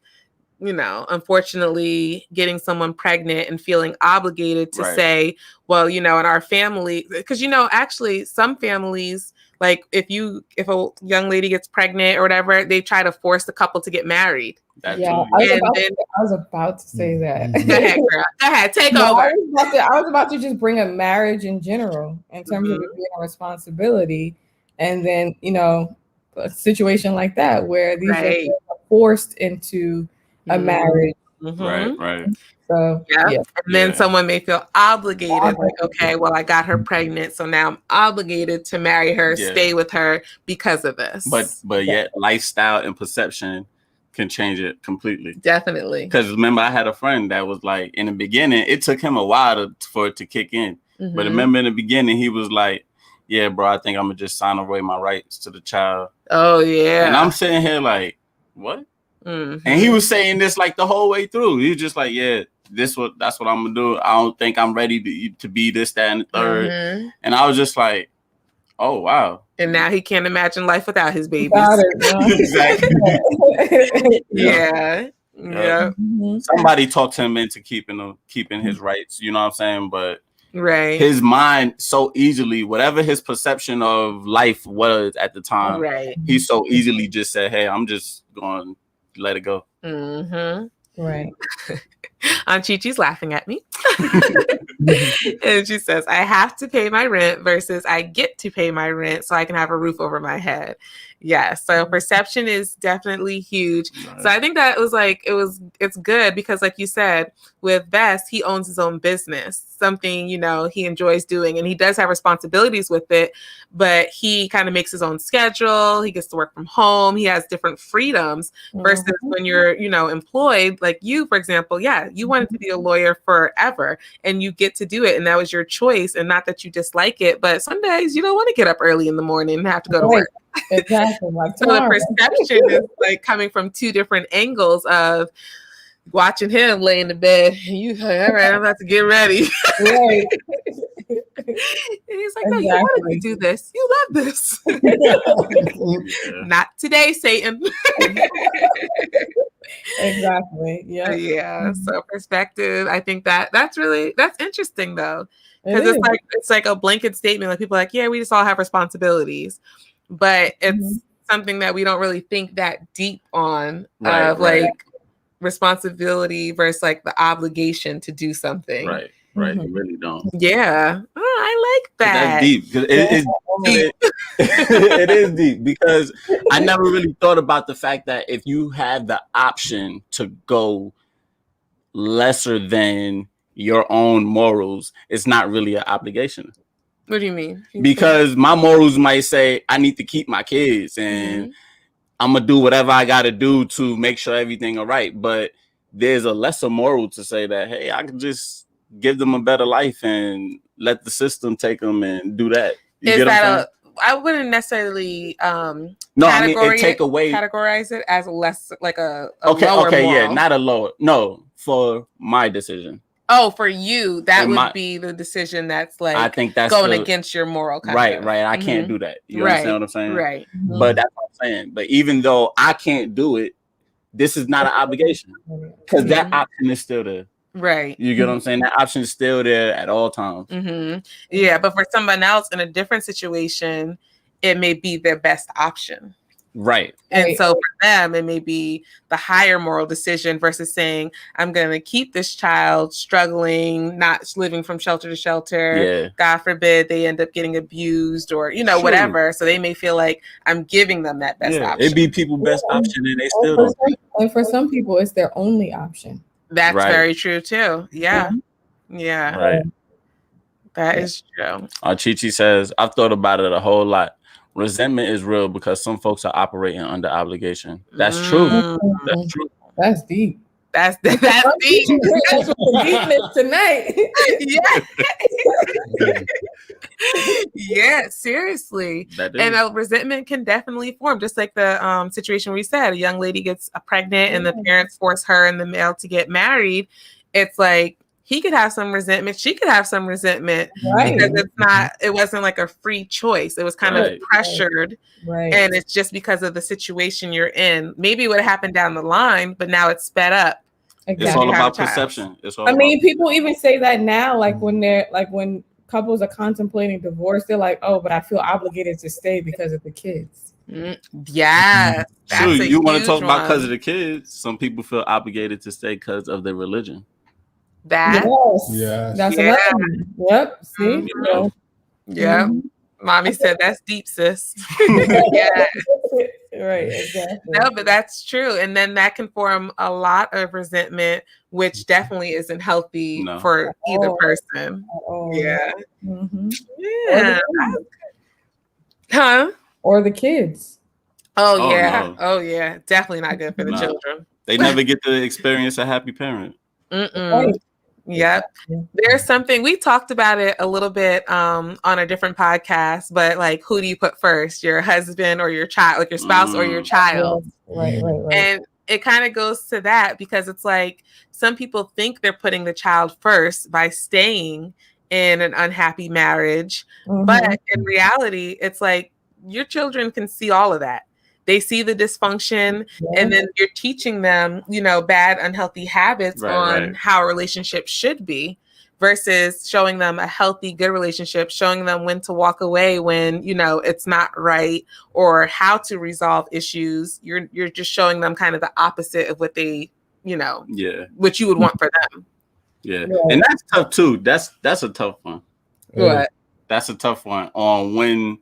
Speaker 1: unfortunately getting someone pregnant and feeling obligated to say, well, in our family, because, actually some families, like if a young lady gets pregnant or whatever, they try to force the couple to get married.
Speaker 9: I was about to say that.
Speaker 1: Go ahead, girl. Go ahead, take over.
Speaker 9: I was about to just bring up marriage in general in terms of it being a responsibility, and then a situation like that where these are forced into a marriage.
Speaker 2: Right.
Speaker 1: So and then someone may feel obligated, like, okay, well, I got her pregnant, so now I'm obligated to marry her, stay with her because of this.
Speaker 2: But yet lifestyle and perception can change it completely.
Speaker 1: Definitely.
Speaker 2: Because remember, I had a friend that was like, in the beginning, it took him a while for it to kick in. But remember, in the beginning, he was like, yeah, bro, I think I'm gonna just sign away my rights to the child.
Speaker 1: Oh yeah.
Speaker 2: And I'm sitting here like, what?
Speaker 1: Mm-hmm.
Speaker 2: And he was saying this like the whole way through. He was just like, yeah, that's what I'm gonna do. I don't think I'm ready to be this, that, and the third.
Speaker 1: Mm-hmm.
Speaker 2: And I was just like, oh wow.
Speaker 1: And now he can't imagine life without his babies.
Speaker 2: Exactly.
Speaker 1: Yeah. Yeah.
Speaker 9: Mm-hmm.
Speaker 2: Somebody talked him into keeping his rights, you know what I'm saying? But
Speaker 1: Right.
Speaker 2: his mind so easily, whatever his perception of life was at the time,
Speaker 1: Right.
Speaker 2: he so easily just said, hey, I'm just going to let it go.
Speaker 1: Mm-hmm.
Speaker 9: Right.
Speaker 1: Aunt Chi-Chi's laughing at me. And she says, I have to pay my rent versus I get to pay my rent so I can have a roof over my head. Yeah. So perception is definitely huge.
Speaker 2: Right.
Speaker 1: So I think that was like, it's good because like you said, with Best, he owns his own business, something, you know, he enjoys doing, and he does have responsibilities with it, but he kind of makes his own schedule. He gets to work from home. He has different freedoms versus when you're, you know, employed, like you, for example, yeah, you wanted to be a lawyer forever and you get to do it. And that was your choice. And not that you dislike it, but some days you don't want to get up early in the morning and have to go to work.
Speaker 9: Exactly. Like
Speaker 1: so the perception is like coming from two different angles of watching him lay in the bed. You like, all right, I'm about to get ready.
Speaker 9: Right.
Speaker 1: And he's like, no, you wanted to do this. You love this. Not today, Satan.
Speaker 9: Exactly.
Speaker 1: Yeah. So perspective, I think that's interesting though. Because it's like a blanket statement. Like people are like, yeah, we just all have responsibilities. But it's something that we don't really think that deep on like responsibility versus like the obligation to do something.
Speaker 2: Right. You really don't.
Speaker 1: Yeah. Oh, I like that.
Speaker 2: That's deep. It's deep. It is deep because I never really thought about the fact that if you have the option to go lesser than your own morals, it's not really an obligation.
Speaker 1: What do you mean?
Speaker 2: Because my morals might say I need to keep my kids and I'm gonna do whatever I gotta do to make sure everything all right. But there's a lesser moral to say that, hey, I can just give them a better life and let the system take them and do that.
Speaker 1: I wouldn't necessarily categorize it as less like a lower moral.
Speaker 2: Not a lower. No, for my decision.
Speaker 1: Oh, for you, that would be the decision that's like
Speaker 2: I think that's
Speaker 1: going against your moral compass.
Speaker 2: Right. I can't do that. You understand what I'm saying?
Speaker 1: Right.
Speaker 2: But that's what I'm saying. But even though I can't do it, this is not an obligation because that option is still there.
Speaker 1: Right.
Speaker 2: You get what I'm saying? That option is still there at all times.
Speaker 1: Yeah, but for someone else in a different situation, it may be their best option.
Speaker 2: Right.
Speaker 1: And so for them, it may be the higher moral decision versus saying, I'm going to keep this child struggling, not living from shelter to shelter.
Speaker 2: Yeah.
Speaker 1: God forbid they end up getting abused or, whatever. So they may feel like I'm giving them that best option.
Speaker 2: It'd be people's best option and they still don't.
Speaker 9: And for some people, it's their only option.
Speaker 1: That's very true too. Yeah.
Speaker 2: Right.
Speaker 1: That is true.
Speaker 2: Chi-Chi says, I've thought about it a whole lot. Resentment is real because some folks are operating under obligation. That's true. That's true.
Speaker 9: That's deep.
Speaker 1: That's deep. That's
Speaker 9: deepness tonight.
Speaker 1: Yeah, seriously. And resentment can definitely form, just like the situation we said. A young lady gets pregnant and the parents force her and the male to get married. It's like he could have some resentment. She could have some resentment because it wasn't like a free choice. It was kind of pressured.
Speaker 9: Right.
Speaker 1: And it's just because of the situation you're in. Maybe it would have happened down the line, but now it's sped up.
Speaker 9: Exactly.
Speaker 2: It's all about perception.
Speaker 9: People even say that now, like when couples are contemplating divorce, they're like, oh, but I feel obligated to stay because of the kids.
Speaker 1: Yeah.
Speaker 2: Sure, you want to talk about because of the kids. Some people feel obligated to stay because of their religion.
Speaker 1: That's
Speaker 9: another one. Yep. See?
Speaker 1: Yeah. Mommy said that's deep, sis.
Speaker 9: Right, exactly.
Speaker 1: No, but that's true. And then that can form a lot of resentment, which definitely isn't healthy for either person. Yeah. Yeah. Huh?
Speaker 9: Or the kids.
Speaker 1: Oh yeah. No. Oh yeah. Definitely not good for the children.
Speaker 2: They never get to experience a happy parent.
Speaker 1: Right. Yep. There's something we talked about it a little bit on a different podcast, but like, who do you put first, your husband or your child, like your spouse or your child?
Speaker 9: Right.
Speaker 1: And it kind of goes to that because it's like some people think they're putting the child first by staying in an unhappy marriage, but in reality, it's like your children can see all of that. They see the dysfunction, and then you're teaching them, bad, unhealthy habits on how a relationship should be versus showing them a healthy, good relationship, showing them when to walk away when, it's not right or how to resolve issues. You're just showing them kind of the opposite of what they, what you would want for them.
Speaker 2: Yeah. And that's tough too. That's a tough one.
Speaker 1: What?
Speaker 2: That's a tough one on when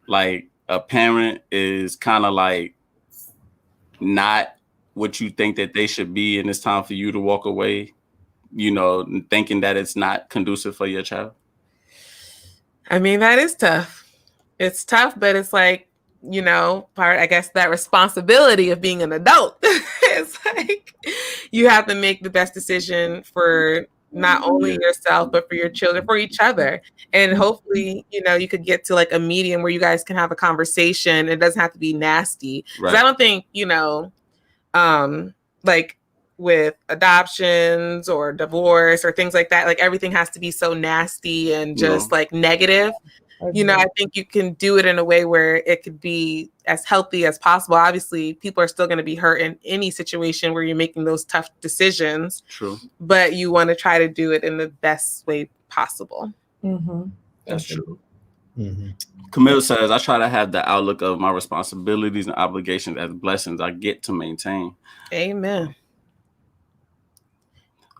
Speaker 2: like a parent is kind of like not what you think that they should be, and it's time for you to walk away, thinking that it's not conducive for your child.
Speaker 1: I mean, that is tough. It's tough, but it's like, part, I guess, that responsibility of being an adult. It's like you have to make the best decision for not only yourself, but for your children, for each other. And hopefully, you could get to like a medium where you guys can have a conversation. It doesn't have to be nasty. Because I don't think, like with adoptions or divorce or things like that, like everything has to be so nasty and just like negative. I think you can do it in a way where it could be as healthy as possible. Obviously, people are still going to be hurt in any situation where you're making those tough decisions.
Speaker 2: True.
Speaker 1: But you want to try to do it in the best way possible.
Speaker 2: That's true. Camille says, I try to have the outlook of my responsibilities and obligations as blessings I get to maintain.
Speaker 1: Amen.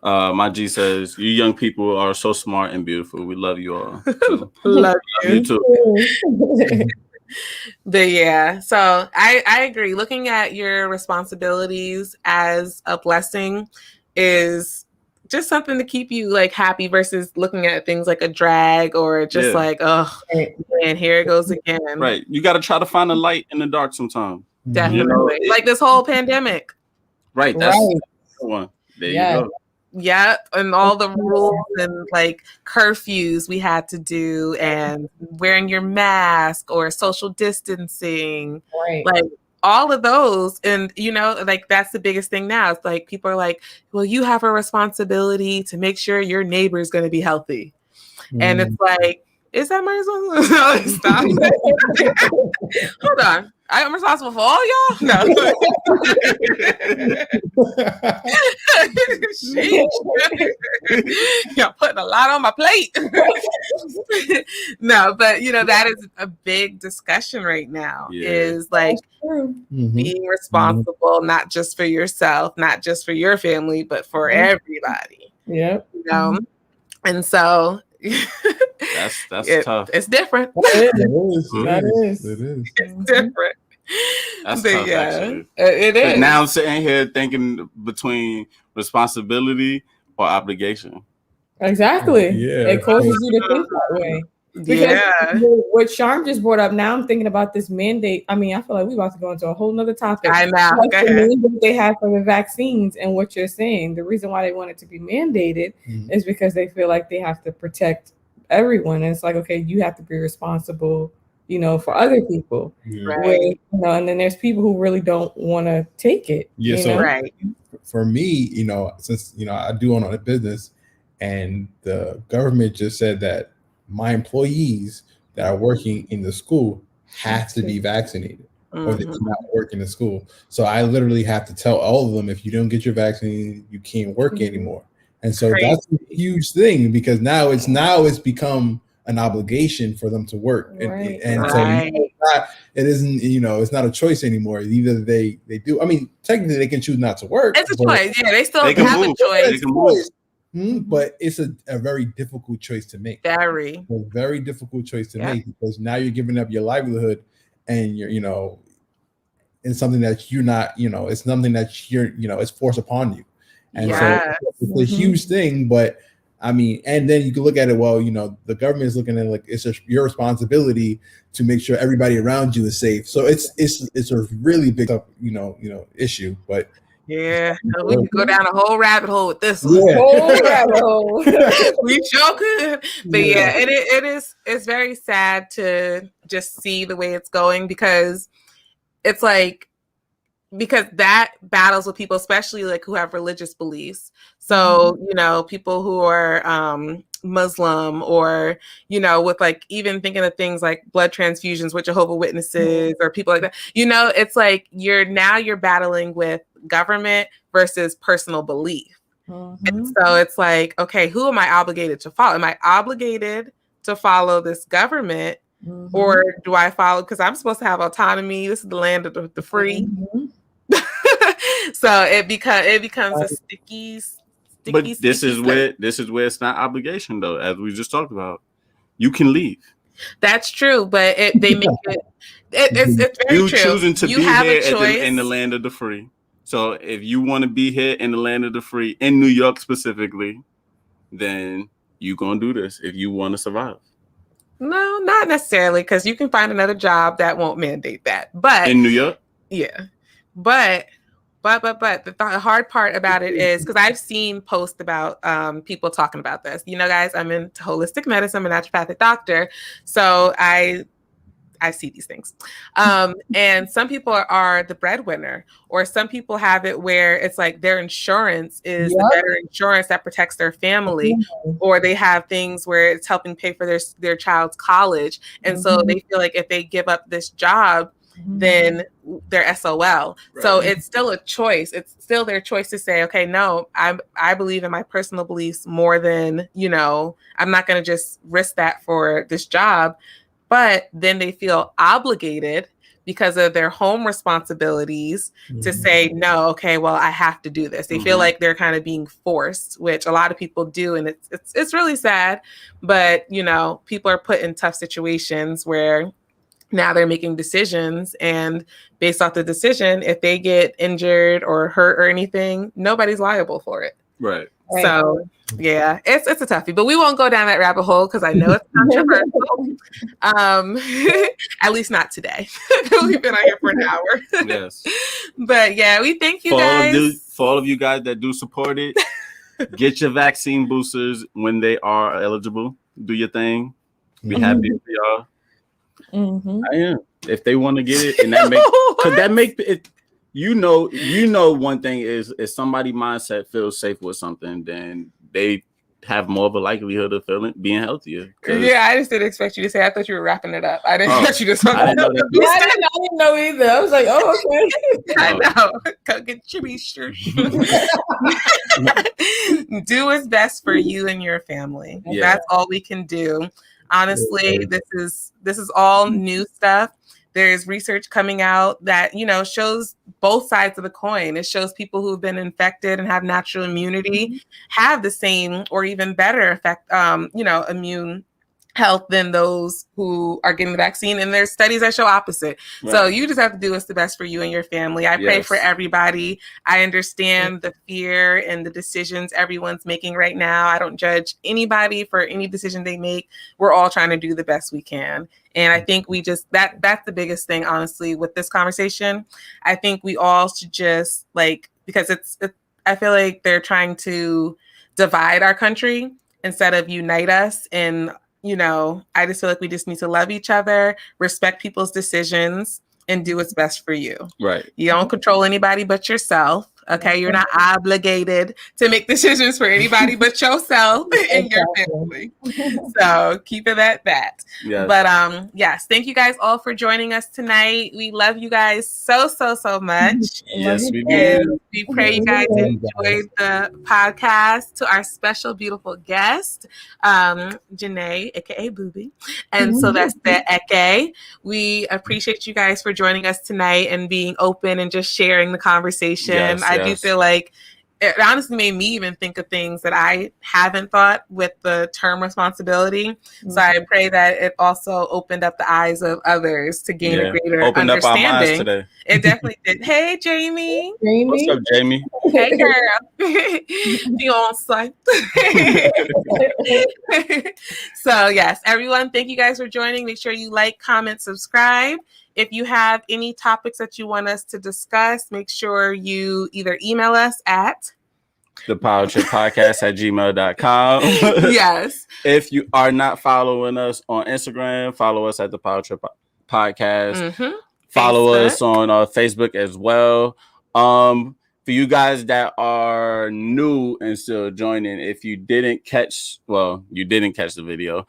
Speaker 2: My G says, you young people are so smart and beautiful. We love you all.
Speaker 1: Love you
Speaker 2: too.
Speaker 1: But yeah, so I agree. Looking at your responsibilities as a blessing is just something to keep you like happy versus looking at things like a drag or just like, oh, man, here it goes again.
Speaker 2: Right. You got to try to find a light in the dark sometime.
Speaker 1: Definitely. Like this whole pandemic.
Speaker 2: Right. That's the one. There you go.
Speaker 1: Yeah, and all the rules and like curfews we had to do and wearing your mask or social distancing, like all of those. And, like that's the biggest thing now. It's like people are like, well, you have a responsibility to make sure your neighbor is going to be healthy. And it's like, is that my responsibility? Stop. Hold on. I'm responsible for all y'all? No. Y'all putting a lot on my plate. No, but that is a big discussion right now. Is like being responsible, not just for yourself, not just for your family, but for everybody.
Speaker 9: Yep.
Speaker 1: And so
Speaker 2: that's tough.
Speaker 1: It's different.
Speaker 9: It is.
Speaker 1: It's different.
Speaker 2: That's
Speaker 1: but
Speaker 2: tough, actually.
Speaker 1: It is.
Speaker 2: But now I'm sitting here thinking between responsibility or obligation.
Speaker 9: Exactly. It causes you to think that way. Because what Sharm just brought up, now I'm thinking about this mandate. I mean, I feel like we're about to go into a whole nother topic.
Speaker 1: I know.
Speaker 9: Like the mandate they have for the vaccines and what you're saying. The reason why they want it to be mandated is because they feel like they have to protect everyone. And it's like, okay, you have to be responsible, for other people.
Speaker 1: Right.
Speaker 9: And then there's people who really don't want to take it.
Speaker 8: For me, since, I do own a business and the government just said that my employees that are working in the school have to be vaccinated or they cannot work in the school. So I literally have to tell all of them, if you don't get your vaccine, you can't work anymore. And so that's a huge thing because now it's become an obligation for them to work. So it isn't, it's not a choice anymore. Either they do. I mean, technically they can choose not to work.
Speaker 1: It's a choice. Yeah, they still have
Speaker 2: move.
Speaker 1: a choice.
Speaker 8: But it's a very difficult choice to make.
Speaker 1: A
Speaker 8: very difficult choice to make because now you're giving up your livelihood and you're, it's something that you're not, it's something that you're, it's forced upon you. And so it's a huge thing, but I mean, and then you can look at it, well, the government is looking at it like it's your responsibility to make sure everybody around you is safe. So it's a really big, issue, but
Speaker 1: Yeah, we could go down a whole rabbit hole with this one.
Speaker 8: Yeah.
Speaker 9: Whole rabbit hole.
Speaker 1: We sure could. But yeah, it's very sad to just see the way it's going, because it's like, because that battles with people, especially like who have religious beliefs. So, you know, people who are Muslim, or, you know, with like even thinking of things like blood transfusions with Jehovah's Witnesses or people like that, you know, it's like you're battling with government versus personal belief. And so it's like, okay, who am I obligated to follow? Am I obligated to follow this government, or do I follow, because I'm supposed to have autonomy? This is the land of the free. So it becomes a sticky.
Speaker 2: But this is where it's not obligation, though, as we just talked about. You can leave.
Speaker 1: That's true, but they make it's very
Speaker 2: you
Speaker 1: true.
Speaker 2: Choosing to
Speaker 1: you
Speaker 2: be
Speaker 1: have
Speaker 2: here
Speaker 1: a choice.
Speaker 2: in the land of the free. So if you want to be here in the land of the free, in New York specifically, then you gonna do this if you want to survive.
Speaker 1: No, not necessarily, because you can find another job that won't mandate that. But
Speaker 2: in New York,
Speaker 1: yeah, but the hard part about it is, because I've seen posts about people talking about this. You know, guys, I'm into holistic medicine. I'm a naturopathic doctor, so I see these things. And some people are the breadwinner, or some people have it where it's like their insurance is the better insurance that protects their family, or they have things where it's helping pay for their child's college. And so they feel like if they give up this job, then they're SOL. Right. So it's still a choice. It's still their choice to say, okay, no, I believe in my personal beliefs more than, you know, I'm not going to just risk that for this job. But then they feel obligated because of their home responsibilities to say, no, okay, well, I have to do this. They feel like they're kind of being forced, which a lot of people do. And it's really sad. But, you know, people are put in tough situations where now they're making decisions. And based off the decision, if they get injured or hurt or anything, nobody's liable for it.
Speaker 2: Right.
Speaker 1: So yeah, it's a toughie, but we won't go down that rabbit hole because I know it's controversial. At least not today. We've been on here for an hour.
Speaker 2: Yes.
Speaker 1: But yeah, we thank you guys.
Speaker 2: For all of you guys that do support it, get your vaccine boosters when they are eligible. Do your thing. Be happy for y'all. I am. If they want to get it, and that make it. You know, one thing is if somebody's mindset feels safe with something, then they have more of a likelihood of being healthier.
Speaker 1: Yeah, I just didn't expect you to say. I thought you were wrapping it up. I didn't expect you to.
Speaker 9: I didn't know either. I was like, oh, okay.
Speaker 1: I know. Go get your research. Do what's best for you and your family. Yeah. That's all we can do. Honestly, this is all new stuff. There's research coming out that, you know, shows both sides of the coin. It shows people who've been infected and have natural immunity have the same or even better effect, immune health than those who are getting the vaccine. And there's studies that show opposite. Right. So you just have to do what's the best for you and your family. I pray for everybody. I understand the fear and the decisions everyone's making right now. I don't judge anybody for any decision they make. We're all trying to do the best we can. And I think we just, that's the biggest thing, honestly, with this conversation. I think we all should just because I feel like they're trying to divide our country instead of unite us. And, you know, I just feel like we just need to love each other, respect people's decisions, and do what's best for you.
Speaker 2: Right.
Speaker 1: You don't control anybody but yourself. Okay. You're not obligated to make decisions for anybody but yourself and your family. So keep it at that. Yes. But yes, thank you guys all for joining us tonight. We love you guys so much.
Speaker 2: Yes, we do.
Speaker 1: We pray you guys enjoyed the podcast. To our special, beautiful guest, Janae, aka Booby. And so that's the Eke. We appreciate you guys for joining us tonight and being open and just sharing the conversation. Yes. I do feel like it honestly made me even think of things that I haven't thought with the term responsibility. Mm-hmm. So I pray that it also opened up the eyes of others to gain a greater
Speaker 2: opened
Speaker 1: understanding.
Speaker 2: Up our minds today.
Speaker 1: It definitely did. Hey, Jamie.
Speaker 2: What's up, Jamie?
Speaker 1: Hey, girl. Beyonce. So yes, everyone, thank you guys for joining. Make sure you like, comment, subscribe. If you have any topics that you want us to discuss, make sure you either email us at
Speaker 2: the Powertrip podcast at gmail.com.
Speaker 1: Yes.
Speaker 2: If you are not following us on Instagram, follow us at the Powertrip podcast. Follow
Speaker 1: Facebook.
Speaker 2: us on Facebook as well. For you guys that are new and still joining, if you didn't catch the video,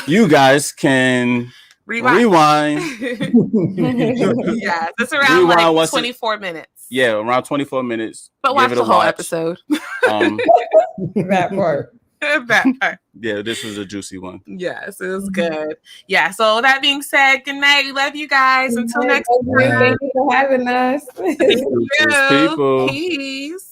Speaker 2: you guys can rewind.
Speaker 1: Yeah, it's around like 24 minutes.
Speaker 2: Yeah, around 24 minutes.
Speaker 1: But watch the whole episode.
Speaker 9: That part.
Speaker 1: That part.
Speaker 2: Yeah, this was a juicy one.
Speaker 1: Yes, it was good. Yeah, so that being said, good night. Love you guys. Until next time.
Speaker 9: Thank you for having us.
Speaker 2: People.
Speaker 1: Peace.